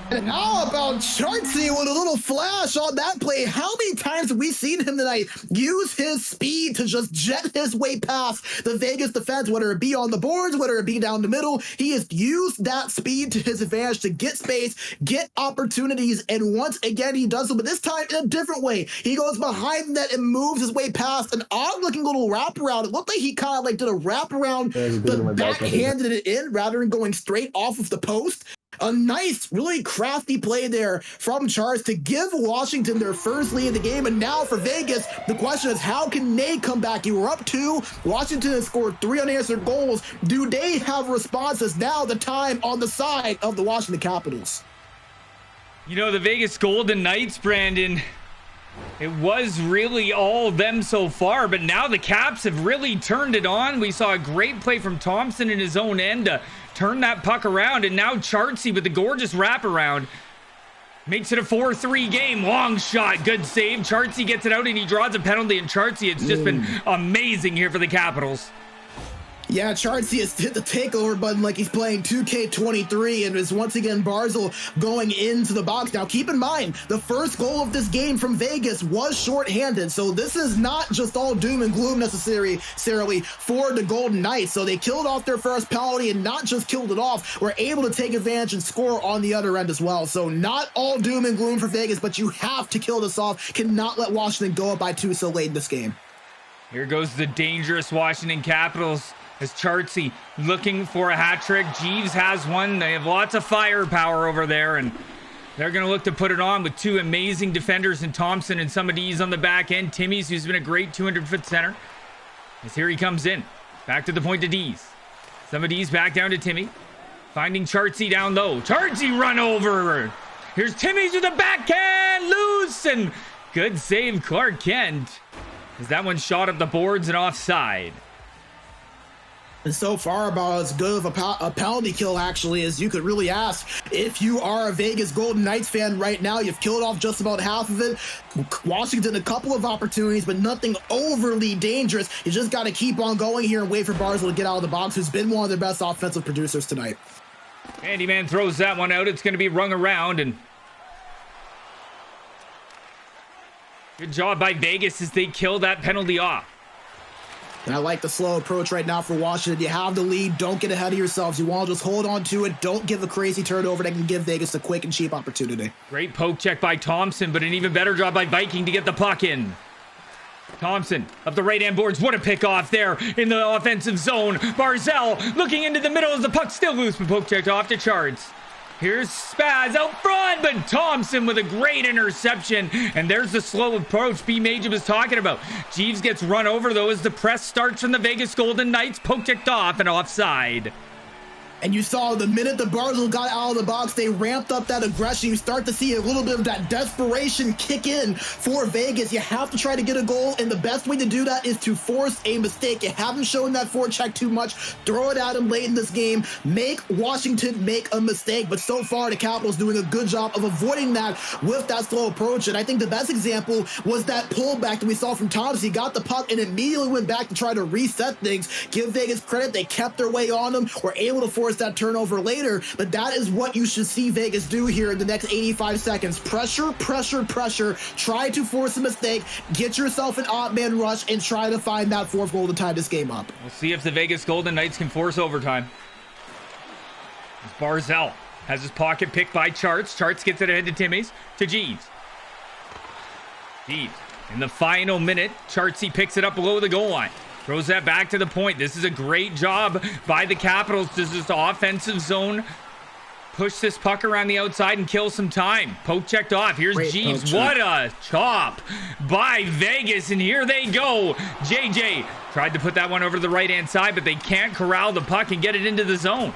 And how about Chartsy with a little flash on that play? How many times have we seen him tonight use his speed to just jet his way past the Vegas defense, whether it be on the boards, whether it be down the middle? He has used that speed to his advantage to get space, get opportunities, and once again he does it, but this time in a different way. He goes behind the net and moves his way past an odd-looking little wraparound. It looked like he kind of like did a wraparound, but backhanded it in rather than going straight off of the post. A nice, really crafty play there from Charles to give Washington their first lead in the game. And now for Vegas, the question is, how can they come back? You were up 2. Washington has scored 3 unanswered goals. Do they have responses? Now the time on the side of the Washington Capitals. You know, the Vegas Golden Knights, Brandon, it was really all them so far, but now the Caps have really turned it on. We saw a great play from Thompson in his own end to turn that puck around, and now Chartsy with the gorgeous wraparound makes it a 4-3 game. Long shot, good save. Chartsy gets it out, and he draws a penalty, and Chartsy, it's just been amazing here for the Capitals. Yeah, Chartsy has hit the takeover button like he's playing 2K23 and is once again Barzal going into the box. Now, keep in mind, the first goal of this game from Vegas was shorthanded, so this is not just all doom and gloom necessarily for the Golden Knights. So they killed off their first penalty and not just killed it off, were able to take advantage and score on the other end as well. So not all doom and gloom for Vegas, but you have to kill this off. Cannot let Washington go up by 2 so late in this game. Here goes the dangerous Washington Capitals. As Chartsy looking for a hat trick. Jeeves has one. They have lots of firepower over there, and they're going to look to put it on with 2 amazing defenders in Thompson and some of these on the back end. Timmy's, who's been a great 200-foot center. As here he comes in. Back to the point to Dees. Some of these back down to Timmy. Finding Chartsy down low. Chartsy run over. Here's Timmy's with a backhand. Loose, and good save, Clark Kent. As that one shot up the boards and offside. And so far, about as good of a penalty kill, actually, as you could really ask. If you are a Vegas Golden Knights fan right now, you've killed off just about half of it. Washington, a couple of opportunities, but nothing overly dangerous. You just got to keep on going here and wait for Barzal to get out of the box, who's been one of their best offensive producers tonight. Handyman throws that one out. It's going to be rung around, and good job by Vegas as they kill that penalty off. And I like the slow approach right now for Washington. You have the lead. Don't get ahead of yourselves. You want to just hold on to it. Don't give a crazy turnover that can give Vegas a quick and cheap opportunity. Great poke check by Thompson, but an even better job by Viking to get the puck in. Thompson up the right-hand boards. What a pick off there in the offensive zone. Barzal looking into the middle as the puck still loose, but poke checked off to Charts. Here's Spaz out front, but Thompson with a great interception. And there's the slow approach B-Major was talking about. Jeeves gets run over, though, as the press starts from the Vegas Golden Knights. Poke checked off and offside. And you saw the minute the Barzal got out of the box, they ramped up that aggression. You start to see a little bit of that desperation kick in for Vegas. You have to try to get a goal, and the best way to do that is to force a mistake. You haven't shown that forecheck too much. Throw it at him late in this game. Make Washington make a mistake. But so far, the Capitals doing a good job of avoiding that with that slow approach. And I think the best example was that pullback that we saw from Thompson. He got the puck and immediately went back to try to reset things. Give Vegas credit. They kept their way on him. Were able to force that turnover later, but that is what you should see Vegas do here in the next 85 seconds. Pressure, pressure, pressure. Try to force a mistake, get yourself an odd man rush, and try to find that 4th goal to tie this game up. We'll see if the Vegas Golden Knights can force overtime. As Barzal has his pocket picked by Charts. Charts gets it ahead to Timmy's, to Jeeves. Jeeves, in the final minute, Chartsy picks it up below the goal line. Throws that back to the point. This is a great job by the Capitals. This is the offensive zone. Push this puck around the outside and kill some time. Poke checked off. Here's Great Jeeves. What a chop by Vegas. And here they go. JJ tried to put that one over to the right-hand side, but they can't corral the puck and get it into the zone.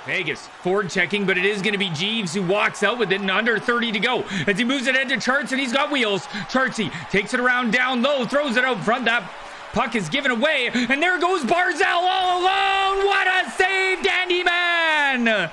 Vegas forward checking, but it is going to be Jeeves who walks out with it in under 30 to go. As he moves it into Charts, and he's got wheels. Chartsy takes it around down low, throws it out front. That puck is given away, and there goes Barzal all alone. What a save, Dandy Man!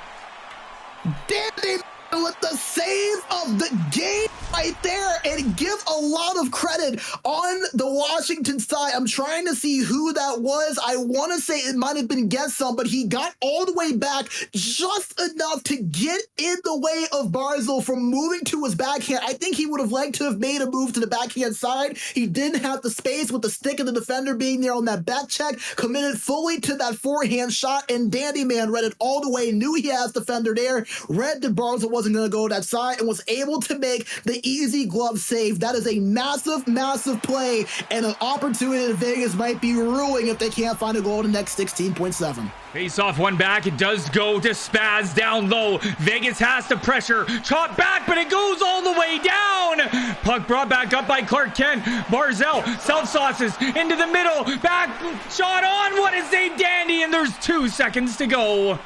Dandy with the save of the game right there, and give a lot of credit on the Washington side. I'm trying to see who that was. I want to say it might have been Gesson, but he got all the way back just enough to get in the way of Barzal from moving to his backhand. I think he would have liked to have made a move to the backhand side. He didn't have the space with the stick of the defender being there on that back check, committed fully to that forehand shot, and Dandy Man read it all the way, knew he has defender there, read that Barzal wasn't going to go that side, and was able to make the easy glove save. That is a massive, massive play, and an opportunity that Vegas might be ruining if they can't find a goal in the next 16.7. Face off one back. It does go to Spaz down low. Vegas has to pressure. Chop back, but it goes all the way down. Puck brought back up by Clark Kent. Barzal self-sauces into the middle. Back shot on. What a save, Dandy, and there's 2 seconds to go.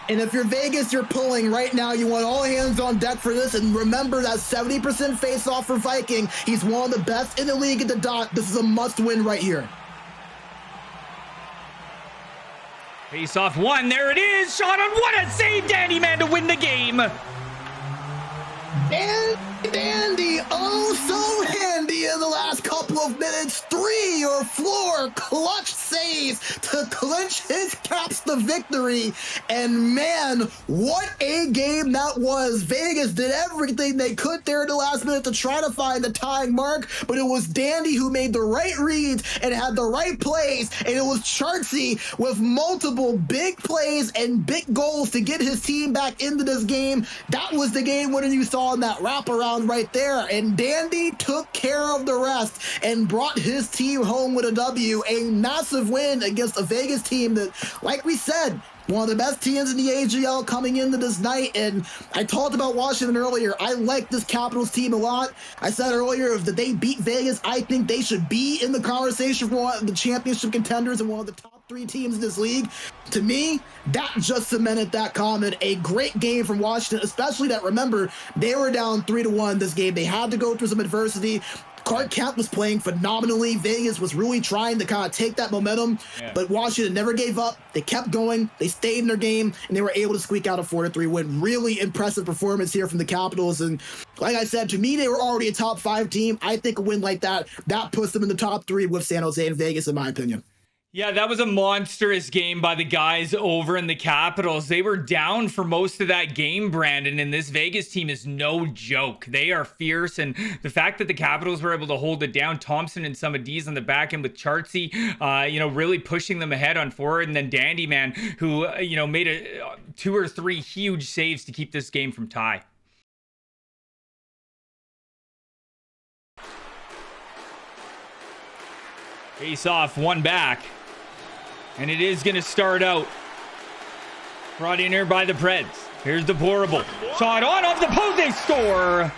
And if you're Vegas, you're pulling right now. You want all hands on deck for this. And remember that 70% face-off for Viking. He's one of the best in the league at the dot. This is a must-win right here. Face off one. There it is. Shot on. What a save, Dandy Man, to win the game. Dandy, oh so handy in the last couple of minutes. 3 or 4 clutch saves to clinch his Caps the victory. And man, what a game that was. Vegas did everything they could there in the last minute to try to find the tying mark, but it was Dandy who made the right reads and had the right plays, and it was Chartsy with multiple big plays and big goals to get his team back into this game. That was the game winner you saw in that wraparound right there, and Dandy took care of the rest and brought his team home with a W, a massive win against a Vegas team that, like we said, one of the best teams in the AGL coming into this night. And I talked about Washington earlier. I like this Capitals team a lot. I said earlier, if they beat Vegas, I think they should be in the conversation for one of the championship contenders and one of the top 3 teams in this league. To me, that just cemented that comment. A great game from Washington, especially that, remember, they were down 3-1 this game. They had to go through some adversity. Clark Kent was playing phenomenally. Vegas was really trying to kind of take that momentum, but Washington never gave up. They kept going. They stayed in their game, and they were able to squeak out a 4-3 win. Really impressive performance here from the Capitals. And like I said, to me, they were already a top 5 team. I think a win like that puts them in the top 3 with San Jose and Vegas, in my opinion. Yeah, that was a monstrous game by the guys over in the Capitals. They were down for most of that game, Brandon, and this Vegas team is no joke. They are fierce, and the fact that the Capitals were able to hold it down, Thompson and some of D's on the back end with Chartsy, really pushing them ahead on forward, and then Dandy, man, who, made 2 or 3 huge saves to keep this game from tie. Face off, one back. And it is going to start out. Brought in here by the Preds. Here's Deplorable. Shot on off the post. They score.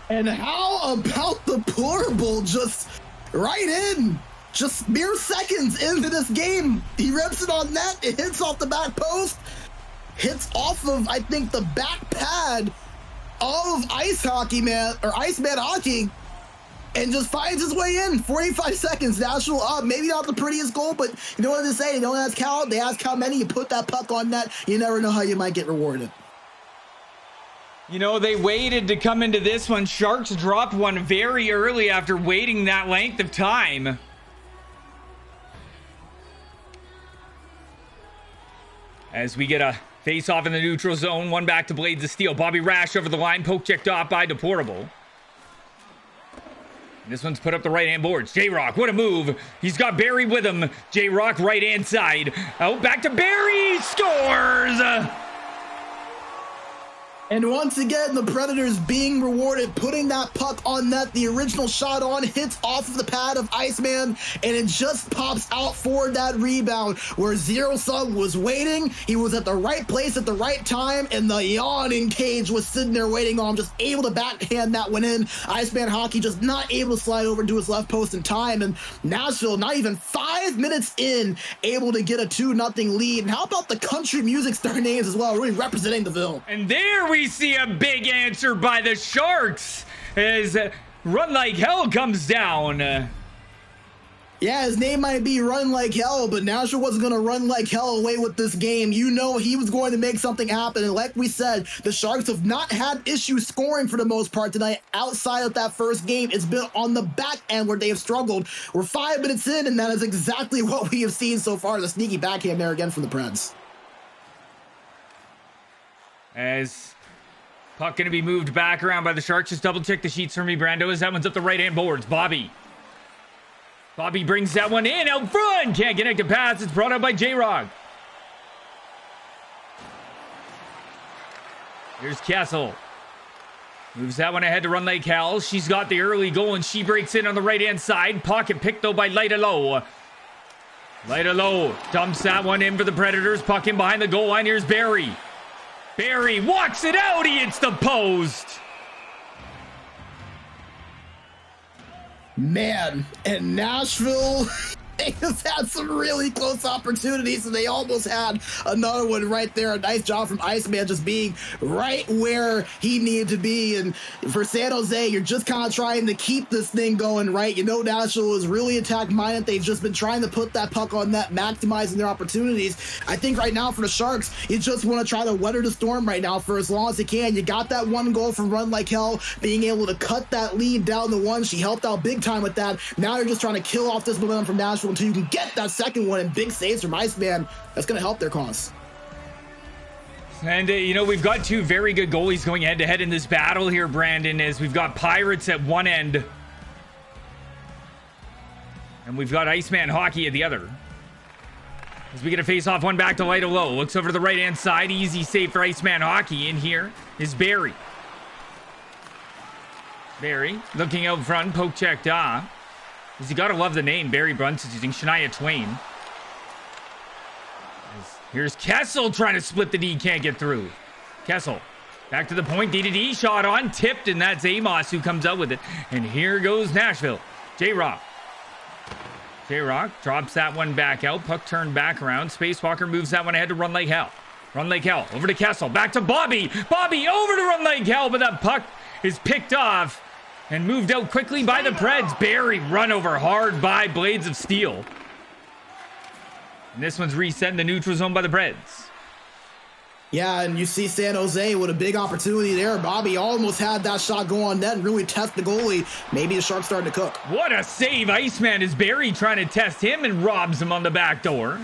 And how about Deplorable just right in? Just mere seconds into this game. He rips it on net. It hits off the back post. Hits off of, I think, the back pad of Iceman Hockey. And just finds his way in. 45 seconds, Nashville up. Maybe not the prettiest goal, but you know what they say? They don't ask how, they ask how many. You put that puck on net, you never know how you might get rewarded. They waited to come into this one. Sharks dropped one very early after waiting that length of time. As we get a face-off in the neutral zone, one back to Blades of Steel. Bobby Rash over the line, poke checked off by Deplorable. This one's put up the right-hand boards. J-Rock, what a move. He's got Barry with him. J-Rock right-hand side. Out back to Barry. Scores! And once again, the Predators being rewarded, putting that puck on net. The original shot on hits off of the pad of Iceman, and it just pops out for that rebound where Zero Sum was waiting. He was at the right place at the right time, and the yawning Cage was sitting there waiting on him, just able to backhand that one in. Iceman Hockey just not able to slide over to his left post in time, and Nashville, not even 5 minutes in, able to get a 2-0 lead. And how about the country music star names as well, really representing the film? And there we see a big answer by the Sharks as Run Like Hell comes down. Yeah, his name might be Run Like Hell, but Nashville wasn't going to run like hell away with this game. He was going to make something happen. And like we said, the Sharks have not had issues scoring for the most part tonight. Outside of that first game, it's been on the back end where they have struggled. We're 5 minutes in, and that is exactly what we have seen so far. The sneaky backhand there again from the Preds. As puck going to be moved back around by the Sharks. Just double check the sheets for me, Brando, as that one's up the right-hand boards. Bobby brings that one in out front. Can't connect a pass. It's brought up by J-Rock. Here's Kessel. Moves that one ahead to Run Like Hell. She's got the early goal, and she breaks in on the right-hand side. Pocket picked, though, by Lida Low. Lida Low dumps that one in for the Predators. Puck in behind the goal line. Here's Barry. Barry walks it out. He hits the post. Man, and Nashville They just had some really close opportunities, and they almost had another one right there. A nice job from Iceman just being right where he needed to be. And for San Jose, you're just kind of trying to keep this thing going, right? You know, Nashville is really attack-minded. They've just been trying to put that puck on net, maximizing their opportunities. I think right now for the Sharks, you just want to try to weather the storm right now for as long as you can. You got that one goal from Run Like Hell, being able to cut that lead down to one. She helped out big time with that. Now you're just trying to kill off this momentum from Nashville until you can get that second one, and big saves from Iceman. That's going to help their cause. And, you know, we've got two very good goalies going head-to-head in this battle here, Brandon, as we've got Pirates at one end, and we've got Iceman Hockey at the other. As we get a face-off, one back to Light-O-Low. Looks over to the right-hand side. Easy save for Iceman Hockey. In here is Barry. Barry looking out front. Poke checked off. You got to love the name. Barry Brunson's using Shania Twain. Here's Kessel trying to split the D. Can't get through. Kessel back to the point. D-to-D shot on. Tipped, and that's Amos who comes out with it. And here goes Nashville. J-Rock. J-Rock drops that one back out. Puck turned back around. Spacewalker moves that one ahead to Run Like Hell. Run Like Hell. Over to Kessel. Back to Bobby. Bobby over to Run Like Hell, but that puck is picked off and moved out quickly by the Preds. Barry run over hard by Blades of Steel. And this one's reset in the neutral zone by the Preds. Yeah, and you see San Jose with a big opportunity there. Bobby almost had that shot go on net and really test the goalie. Maybe the Sharks starting to cook. What a save. Iceman is Barry trying to test him and robs him on the back door.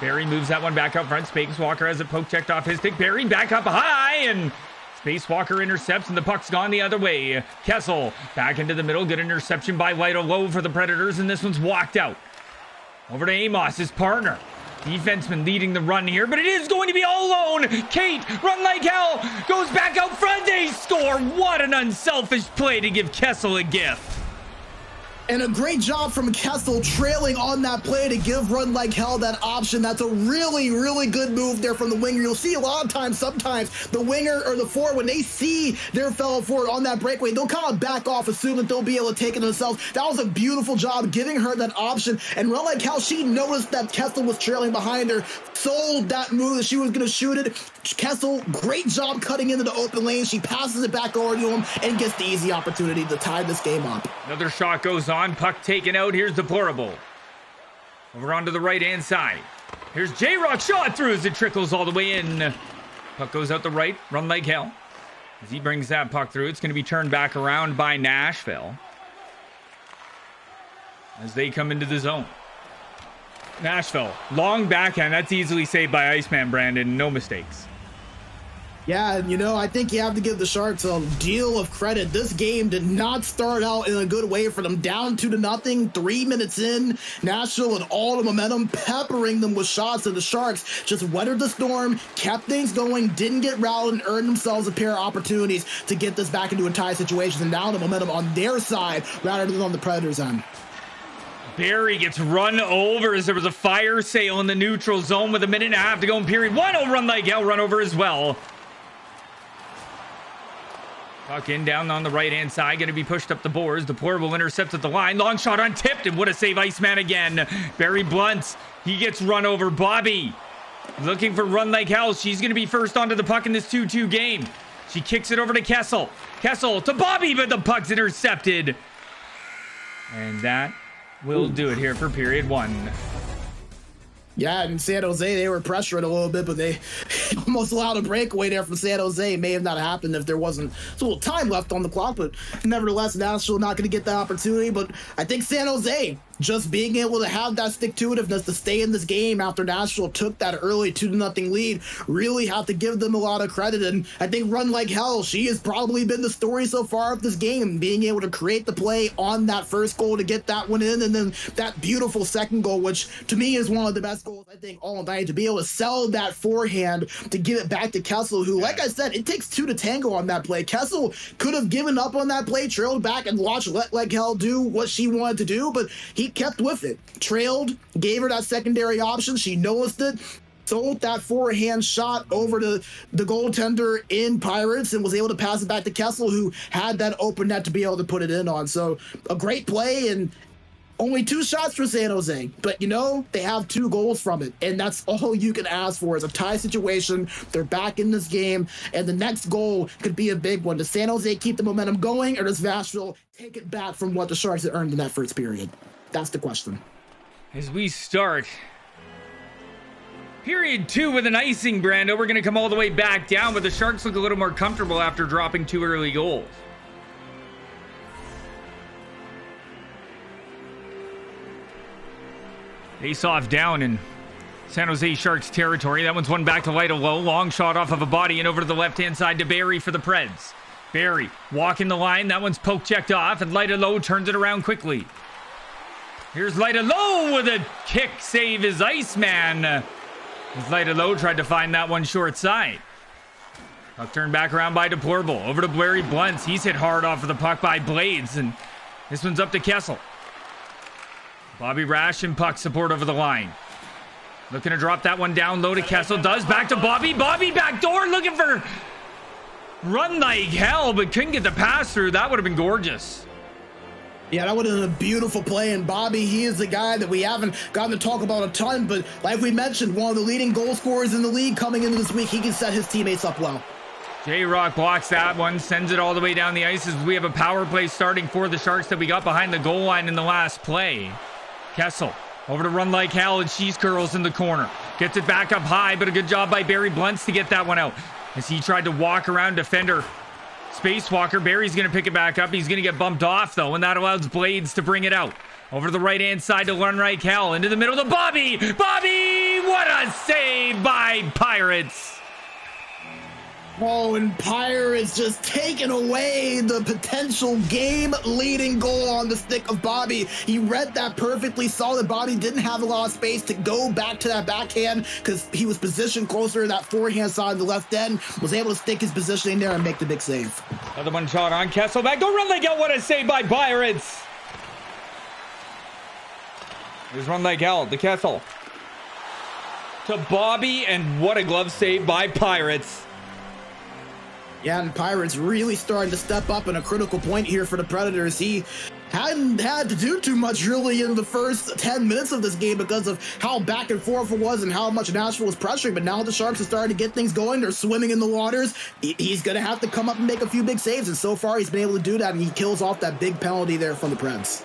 Barry moves that one back up front. Spacewalker has it poke checked off his stick. Barry back up high, and Spacewalker intercepts, and the puck's gone the other way. Kessel back into the middle. Good interception by Light-O-Low for the Predators, and this one's walked out. Over to Amos, his partner. Defenseman leading the run here, but it is going to be all alone. Kate, Run Like Hell, goes back out front. They score. What an unselfish play to give Kessel a gift. And a great job from Kessel trailing on that play to give Run Like Hell that option. That's a really, really good move there from the winger. You'll see a lot of times, sometimes the winger or the forward, when they see their fellow forward on that breakaway, they'll kind of back off, assuming they'll be able to take it themselves. That was a beautiful job giving her that option. And Run Like Hell, she noticed that Kessel was trailing behind her, sold that move that she was going to shoot it. Kessel, great job cutting into the open lane. She passes it back over to him and gets the easy opportunity to tie this game up. Another shot goes on. Puck taken out. Here's Deplorable. Over onto the right-hand side. Here's J-Rock. Shot through as it trickles all the way in. Puck goes out the right. Run Like Hell. As he brings that puck through, it's going to be turned back around by Nashville as they come into the zone. Nashville. Long backhand. That's easily saved by Iceman, Brandon. No mistakes. Yeah, and you know, I think you have to give the Sharks a deal of credit. This game did not start out in a good way for them. Down 2-0, 3 minutes in. Nashville with all the momentum, peppering them with shots, and the Sharks just weathered the storm, kept things going, didn't get routed, and earned themselves a pair of opportunities to get this back into a tie situation. And now the momentum on their side rather than on the Predators' end. Barry gets run over as there was a fire sale in the neutral zone with a minute and a half to go in period one. Oh, Run Like Hell run over as well. Puck in down on the right-hand side. Going to be pushed up the boards. Deplorable intercepts at the line. Long shot untipped, and what a save, Iceman again. Barry Blunts, he gets run over. Bobby looking for Run Like Hell. She's going to be first onto the puck in this 2-2 game. She kicks it over to Kessel. Kessel to Bobby, but the puck's intercepted. And that will do it here for period one. Yeah, in San Jose, they were pressuring a little bit, but they almost allowed a breakaway there from San Jose. It may have not happened if there wasn't a little time left on the clock, but nevertheless, Nashville not going to get that opportunity. But I think San Jose just being able to have that stick-to-itiveness to stay in this game after Nashville took that early 2-0 lead, really have to give them a lot of credit. And I think Run Like Hell, she has probably been the story so far of this game, being able to create the play on that first goal to get that one in, and then that beautiful second goal, which to me is one of the best goals, I think, all night, to be able to sell that forehand to give it back to Kessel, who, like I said, it takes two to tango on that play. Kessel could have given up on that play, trailed back, and watched Let Like Hell do what she wanted to do, but he kept with it. Trailed, gave her that secondary option. She noticed it, sold that forehand shot over to the goaltender in Pirates, and was able to pass it back to Kessel, who had that open net to be able to put it in on. So a great play, and Only 2 shots for San Jose, but you know, they have 2 goals from it, and that's all you can ask for is a tie situation. They're back in this game, and the next goal could be a big one. Does San Jose keep the momentum going, or does Nashville take it back from what the Sharks had earned in that first period? That's the question. As we start period 2 with an icing, Brando, we're going to come all the way back down, but the Sharks look a little more comfortable after dropping 2 early goals. Face off down in San Jose Sharks territory. That one's one back to Lyta Low. Long shot off of a body and over to the left-hand side to Barrie for the Preds. Barrie walking the line. That one's poke checked off, and Lyta Low turns it around quickly. Here's Lyta Low with a kick save as Iceman. As Lyta Low tried to find that one short side. Puck turned back around by Deplorable. Over to Larry Blunts. He's hit hard off of the puck by Blades, and this one's up to Kessel. Bobby Rash and puck support over the line. Looking to drop that one down low to Kessel. Does back to Bobby. Bobby backdoor looking for run like hell, but couldn't get the pass through. That would have been gorgeous. Yeah, that would have been a beautiful play, and Bobby, he is the guy that we haven't gotten to talk about a ton, but like we mentioned, one of the leading goal scorers in the league coming into this week. He can set his teammates up well. J-Rock blocks that one, sends it all the way down the ice as we have a power play starting for the Sharks that we got behind the goal line in the last play. Kessel over to run like hell, and she's curls in the corner. Gets it back up high, but a good job by Barrie Blunts to get that one out. As he tried to walk around defender Spacewalker, Barry's going to pick it back up. He's going to get bumped off, though, and that allows Blades to bring it out. Over to the right-hand side to Run Right Cal. Into the middle to Bobby! Bobby! What a save by Pirates! Oh, and Pirates just taking away the potential game-leading goal on the stick of Bobby. He read that perfectly, saw that Bobby didn't have a lot of space to go back to that backhand because he was positioned closer to that forehand side of the left end, was able to stick his positioning there and make the big save. Another one shot on Kessel. Back, go Run Like Hell. What a save by Pirates! Here's Run Like Hell to Kessel. To Bobby, and what a glove save by Pirates. Yeah, and Pirates really starting to step up in a critical point here for the Predators. He hadn't had to do too much really in the first 10 minutes of this game because of how back and forth it was and how much Nashville was pressuring, but now the Sharks are starting to get things going. They're swimming in the waters. He's going to have to come up and make a few big saves, and so far he's been able to do that, and he kills off that big penalty there from the Preds.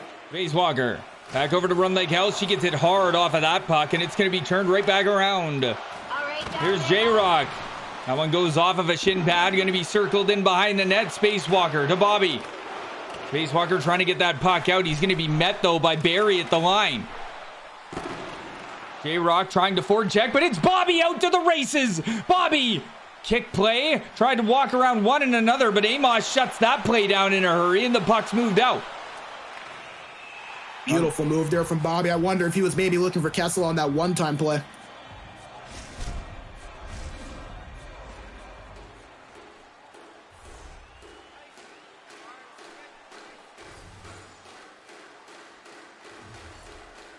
Walker back over to Run Like Hell. She gets hit hard off of that puck, and it's going to be turned right back around. Here's J-Rock. That one goes off of a shin pad. Going to be circled in behind the net. Spacewalker to Bobby. Spacewalker trying to get that puck out. He's going to be met, though, by Barrie at the line. J-Rock trying to forward check, but it's Bobby out to the races. Bobby, kick play. Tried to walk around one and another, but Amos shuts that play down in a hurry, and the puck's moved out. Beautiful move there from Bobby. I wonder if he was maybe looking for Kessel on that one-time play.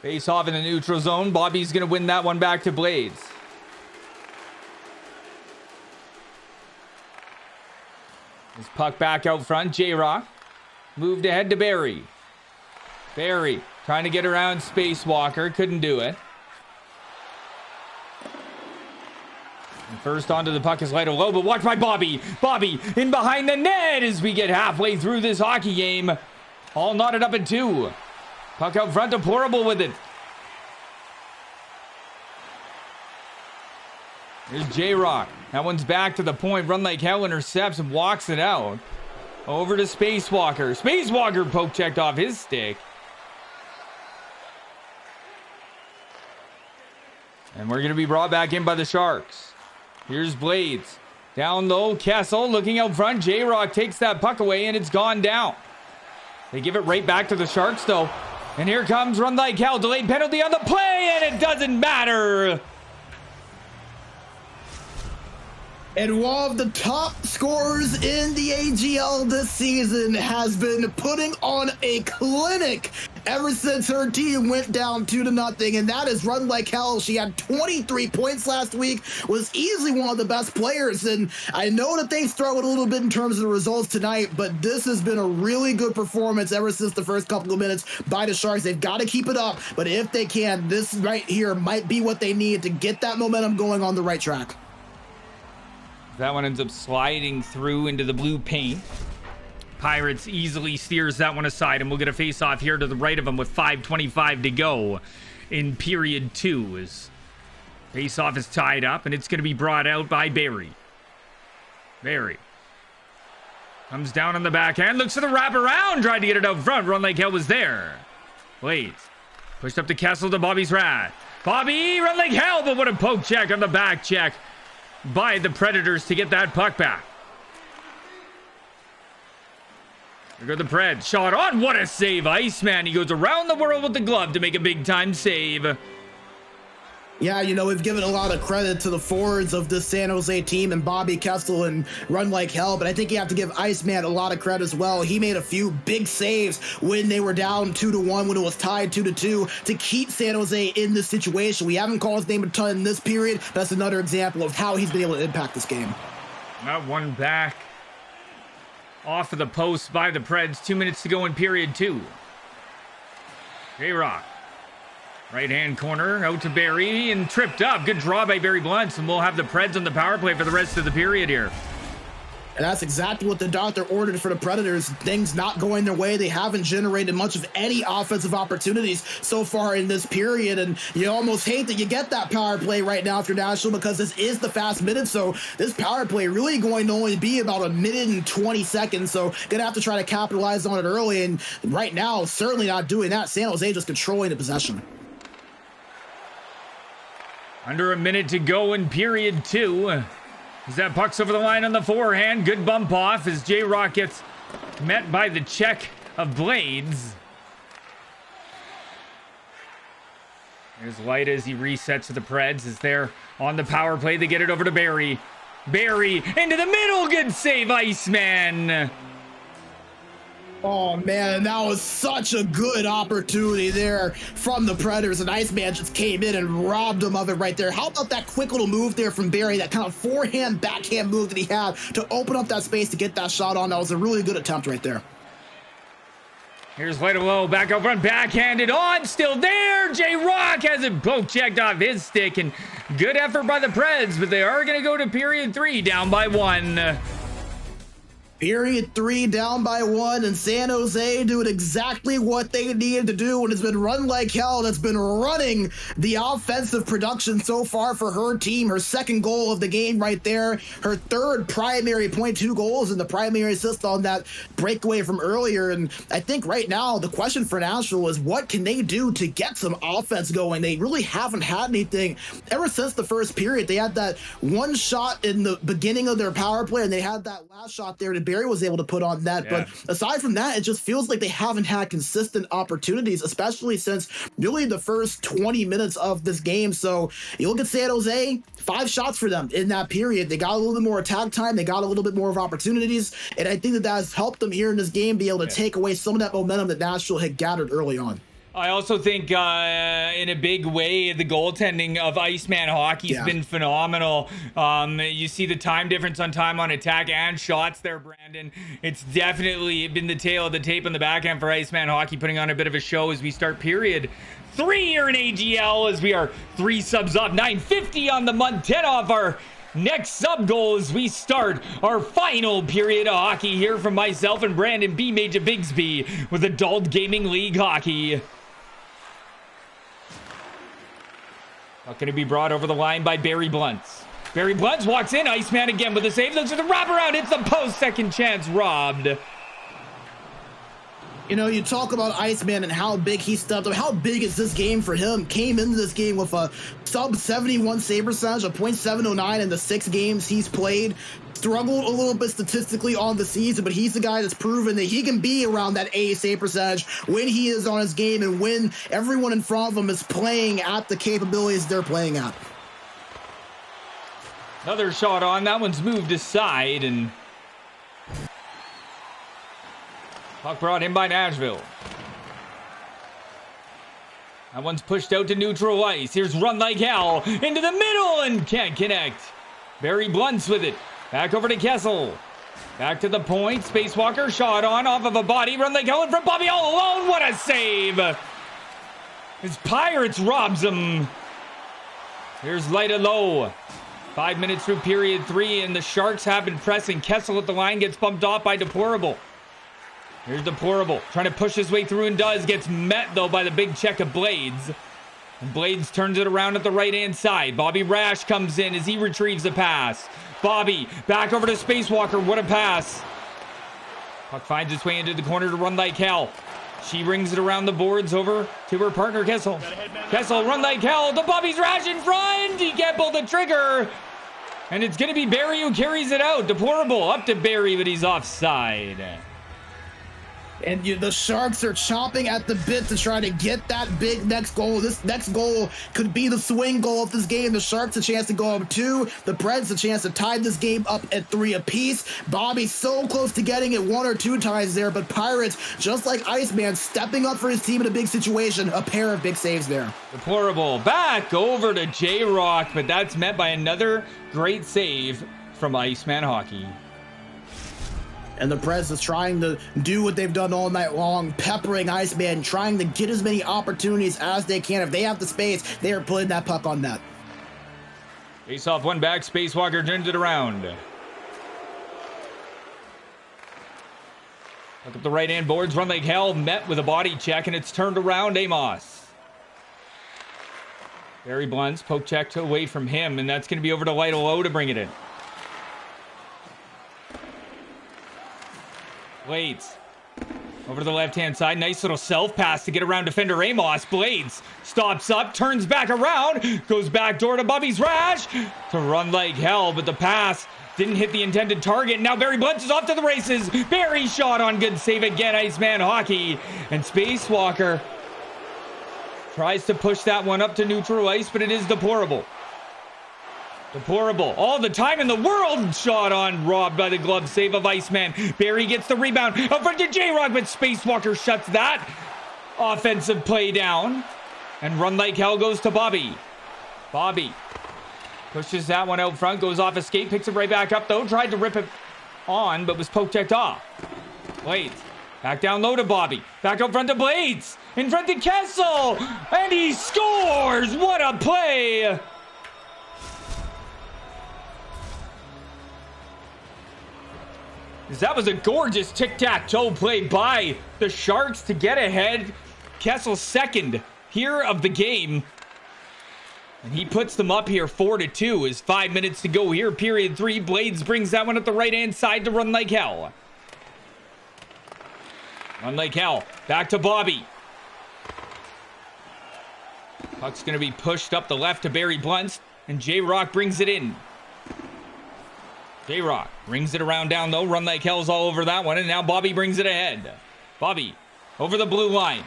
Face off in the neutral zone. Bobby's going to win that one back to Blades. His puck back out front. J-Rock moved ahead to Barrie. Barrie trying to get around Spacewalker. Couldn't do it. And first onto the puck is Lyta Low, but watch by Bobby. Bobby in behind the net as we get halfway through this hockey game. All knotted up in 2. Puck out front, Deplorable with it. Here's J-Rock. That one's back to the point. Run Like Hell intercepts and walks it out. Over to Spacewalker. Spacewalker poke checked off his stick. And we're going to be brought back in by the Sharks. Here's Blades. Down low, Kessel looking out front. J-Rock takes that puck away and it's gone down. They give it right back to the Sharks though. And here comes Run Like Hell. Delayed penalty on the play, and it doesn't matter. And one of the top scorers in the AGL this season has been putting on a clinic ever since her team went down 2-0, and that is Run Like Hell. She had 23 points last week, was easily one of the best players, and I know that they struggled a little bit in terms of the results tonight, but this has been a really good performance ever since the first couple of minutes by the Sharks. They've got to keep it up, but if they can, this right here might be what they need to get that momentum going on the right track. That one ends up sliding through into the blue paint. Pirates easily steers that one aside, and we'll get a face-off here to the right of them with 5:25 to go in period 2. As face-off is tied up, and it's going to be brought out by Barry. Barry comes down on the backhand, looks for the wraparound, tried to get it out front. Run Like Hell was there. Blaze pushed up to Kessel to Bobby's Rat. Bobby, Run Like Hell, but what a poke check on the back check by the Predators to get that puck back. There go the Preds. Shot on. What a save. Iceman. He goes around the world with the glove to make a big-time save. Yeah, you know, we've given a lot of credit to the forwards of this San Jose team and Bobby Kessel and Run Like Hell, but I think you have to give Iceman a lot of credit as well. He made a few big saves when they were down 2-1, when it was tied 2-2, to keep San Jose in this situation. We haven't called his name a ton in this period. That's another example of how he's been able to impact this game. That one back off of the post by the Preds. 2 minutes to go in period 2. J-Rock. Right-hand corner, out to Barry, and tripped up. Good draw by Barry Blunt, and we'll have the Preds on the power play for the rest of the period here. And that's exactly what the doctor ordered for the Predators. Things not going their way. They haven't generated much of any offensive opportunities so far in this period. And you almost hate that you get that power play right now if you're Nashville, because this is the fast minute. So this power play really going to only be about 1 minute and 20 seconds. So going to have to try to capitalize on it early. And right now, certainly not doing that. San Jose just controlling the possession. Under 1 minute to go in period 2. As that puck's over the line on the forehand. Good bump off as J-Rock gets met by the check of Blades. There's Light as he resets to the Preds as they're on the power play. They get it over to Barry. Barry into the middle. Good save, Iceman. Oh, man, that was such a good opportunity there from the Predators. And Iceman just came in and robbed him of it right there. How about that quick little move there from Barry, that kind of forehand, backhand move that he had to open up that space to get that shot on? That was a really good attempt right there. Here's Light-O-Low, back up front, backhanded on, still there. J-Rock has it poke checked off his stick, and good effort by the Preds, but they are going to go to period 3, down by 1. Period 3, down by 1, and San Jose doing exactly what they needed to do, and it's been Run Like Hell that's been running the offensive production so far for her team. Her second goal of the game right there, her third primary point, 2 goals, and the primary assist on that breakaway from earlier. And I think right now the question for Nashville is, what can they do to get some offense going? They really haven't had anything ever since the first period. They had that one shot in the beginning of their power play, and they had that last shot there to Barry was able to put on that. Yeah. But aside from that, it just feels like they haven't had consistent opportunities, especially since really the first 20 minutes of this game. So you look at San Jose, 5 shots for them in that period. They got a little bit more attack time. They got a little bit more of opportunities. And I think that has helped them here in this game be able to take away some of that momentum that Nashville had gathered early on. I also think in a big way, the goaltending of Iceman hockey has been phenomenal. You see the time difference on time on attack and shots there, Brandon. It's definitely been the tail of the tape on the backhand for Iceman hockey, putting on a bit of a show as we start period 3 here in AGL, as we are 3 subs up, 950 on the month, 10 off our next sub goal as we start our final period of hockey here from myself and Brandon B. Major Bigsby with Adult Gaming League Hockey. Not going to be brought over the line by Barry Blunts. Barry Blunts walks in. Iceman again with a save. Looks at the wraparound. Hits the post. Second chance robbed. You know, you talk about Iceman and how big he stepped up. How big is this game for him? Came into this game with a sub 71 save percentage, a .709 in the 6 games he's played. Struggled a little bit statistically on the season, but he's the guy that's proven that he can be around that A save percentage when he is on his game and when everyone in front of him is playing at the capabilities they're playing at. Another shot on. That one's moved aside, and puck brought in by Nashville. That one's pushed out to neutral ice. Here's run like hell into the middle and can't connect. Barry Blunts with it. Back over to Kessel. Back to the point. Spacewalker shot on off of a body. Run like hell in front. Bobby all alone. What a save. His Pirates robs him. Here's Lida low. 5 minutes through period 3, and the Sharks have been pressing. Kessel at the line gets bumped off by Deplorable. Here's Deplorable trying to push his way through and does. Gets met, though, by the big check of Blades. And Blades turns it around at the right-hand side. Bobby Rash comes in as he retrieves the pass. Bobby back over to Spacewalker. What a pass. Puck finds its way into the corner to run like hell. She rings it around the boards over to her partner, Kessel. Kessel, run like hell to Bobby's Rash in front. He can't pull the trigger. And it's going to be Barry who carries it out. Deplorable up to Barry, but he's offside. And the Sharks are chomping at the bit to try to get that big next goal. This next goal could be the swing goal of this game. The Sharks a chance to go up 2. The Preds a chance to tie this game up at 3 apiece. Bobby so close to getting it 1 or 2 times there, but Pirates, just like Iceman, stepping up for his team in a big situation. A pair of big saves there. Deplorable back over to J-Rock, but that's met by another great save from Iceman Hockey. And the Preds is trying to do what they've done all night long, peppering Iceman, trying to get as many opportunities as they can. If they have the space, they are putting that puck on net. Face off one back, Spacewalker turns it around. Look at the right-hand boards, run like hell, met with a body check, and it's turned around, Amos. Barry Blunts, poke check away from him, and that's going to be over to Lytle Low to bring it in. Blades over to the left-hand side. Nice little self-pass to get around defender Amos. Blades stops up, turns back around, goes back door to Bobby's Rash to run like hell, but the pass didn't hit the intended target. Now Barry Blunts is off to the races. Barry shot on, good save again, Iceman Hockey. And Spacewalker tries to push that one up to neutral ice, but it is Deplorable. Deplorable. All the time in the world. Shot on, robbed by the glove save of Iceman. Barry gets the rebound. Up front to J-Rock, but Spacewalker shuts that offensive play down. And run like hell goes to Bobby. Bobby pushes that one out front. Goes off escape. Picks it right back up, though. Tried to rip it on, but was poke checked off. Blades. Back down low to Bobby. Back up front to Blades. In front to Kessel. And he scores. What a play. That was a gorgeous tic-tac-toe play by the Sharks to get ahead. Kessel's second here of the game. And he puts them up here 4-2 as 5 minutes to go here. Period 3. Blades brings that one up the right-hand side to run like hell. Run like hell. Back to Bobby. Puck's going to be pushed up the left to Barry Blunts. And J-Rock brings it in. J-Rock rings it around down low. Run like hell's all over that one. And now Bobby brings it ahead. Bobby over the blue line.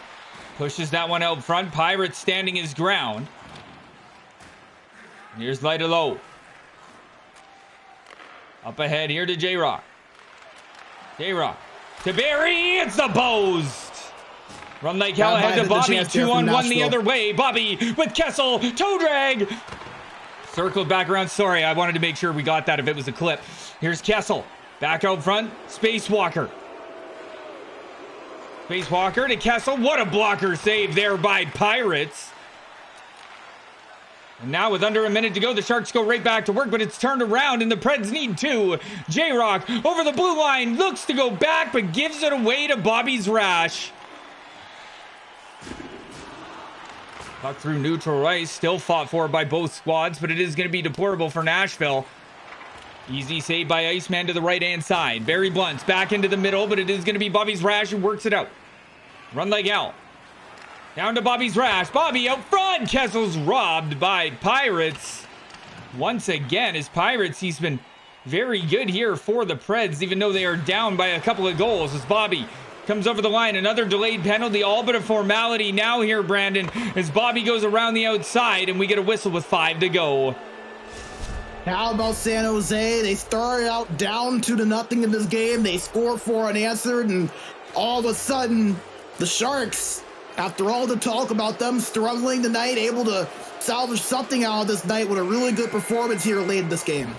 Pushes that one out front. Pirates standing his ground. And here's Lytle Low. Up ahead here to J-Rock. J-Rock to Barry. It's the post. Run like hell ahead to Bobby. 2-on-1 the other way. Bobby with Kessel. Toe drag. Circled back around. Sorry, I wanted to make sure we got that if it was a clip. Here's Kessel. Back out front. Spacewalker. Spacewalker to Kessel. What a blocker save there by Pirates. And now with under a minute to go, the Sharks go right back to work, but it's turned around and the Preds need 2. J-Rock over the blue line. Looks to go back, but gives it away to Bobby's Rash. Puck through neutral ice, still fought for by both squads, but it is going to be Deplorable for Nashville. Easy save by Iceman to the right-hand side. Barry Blunts back into the middle, but it is going to be Bobby's Rash who works it out. Run like hell. Down to Bobby's Rash. Bobby out front. Kessel's robbed by Pirates. Once again, as Pirates, he's been very good here for the Preds, even though they are down by a couple of goals. As Bobby comes over the line, another delayed penalty, all but a formality now here, Brandon, as Bobby goes around the outside, and we get a whistle with 5 to go. How about San Jose? They started out down 2-0 in this game. They scored 4 unanswered, and all of a sudden, the Sharks, after all the talk about them struggling tonight, able to salvage something out of this night with a really good performance here late in this game.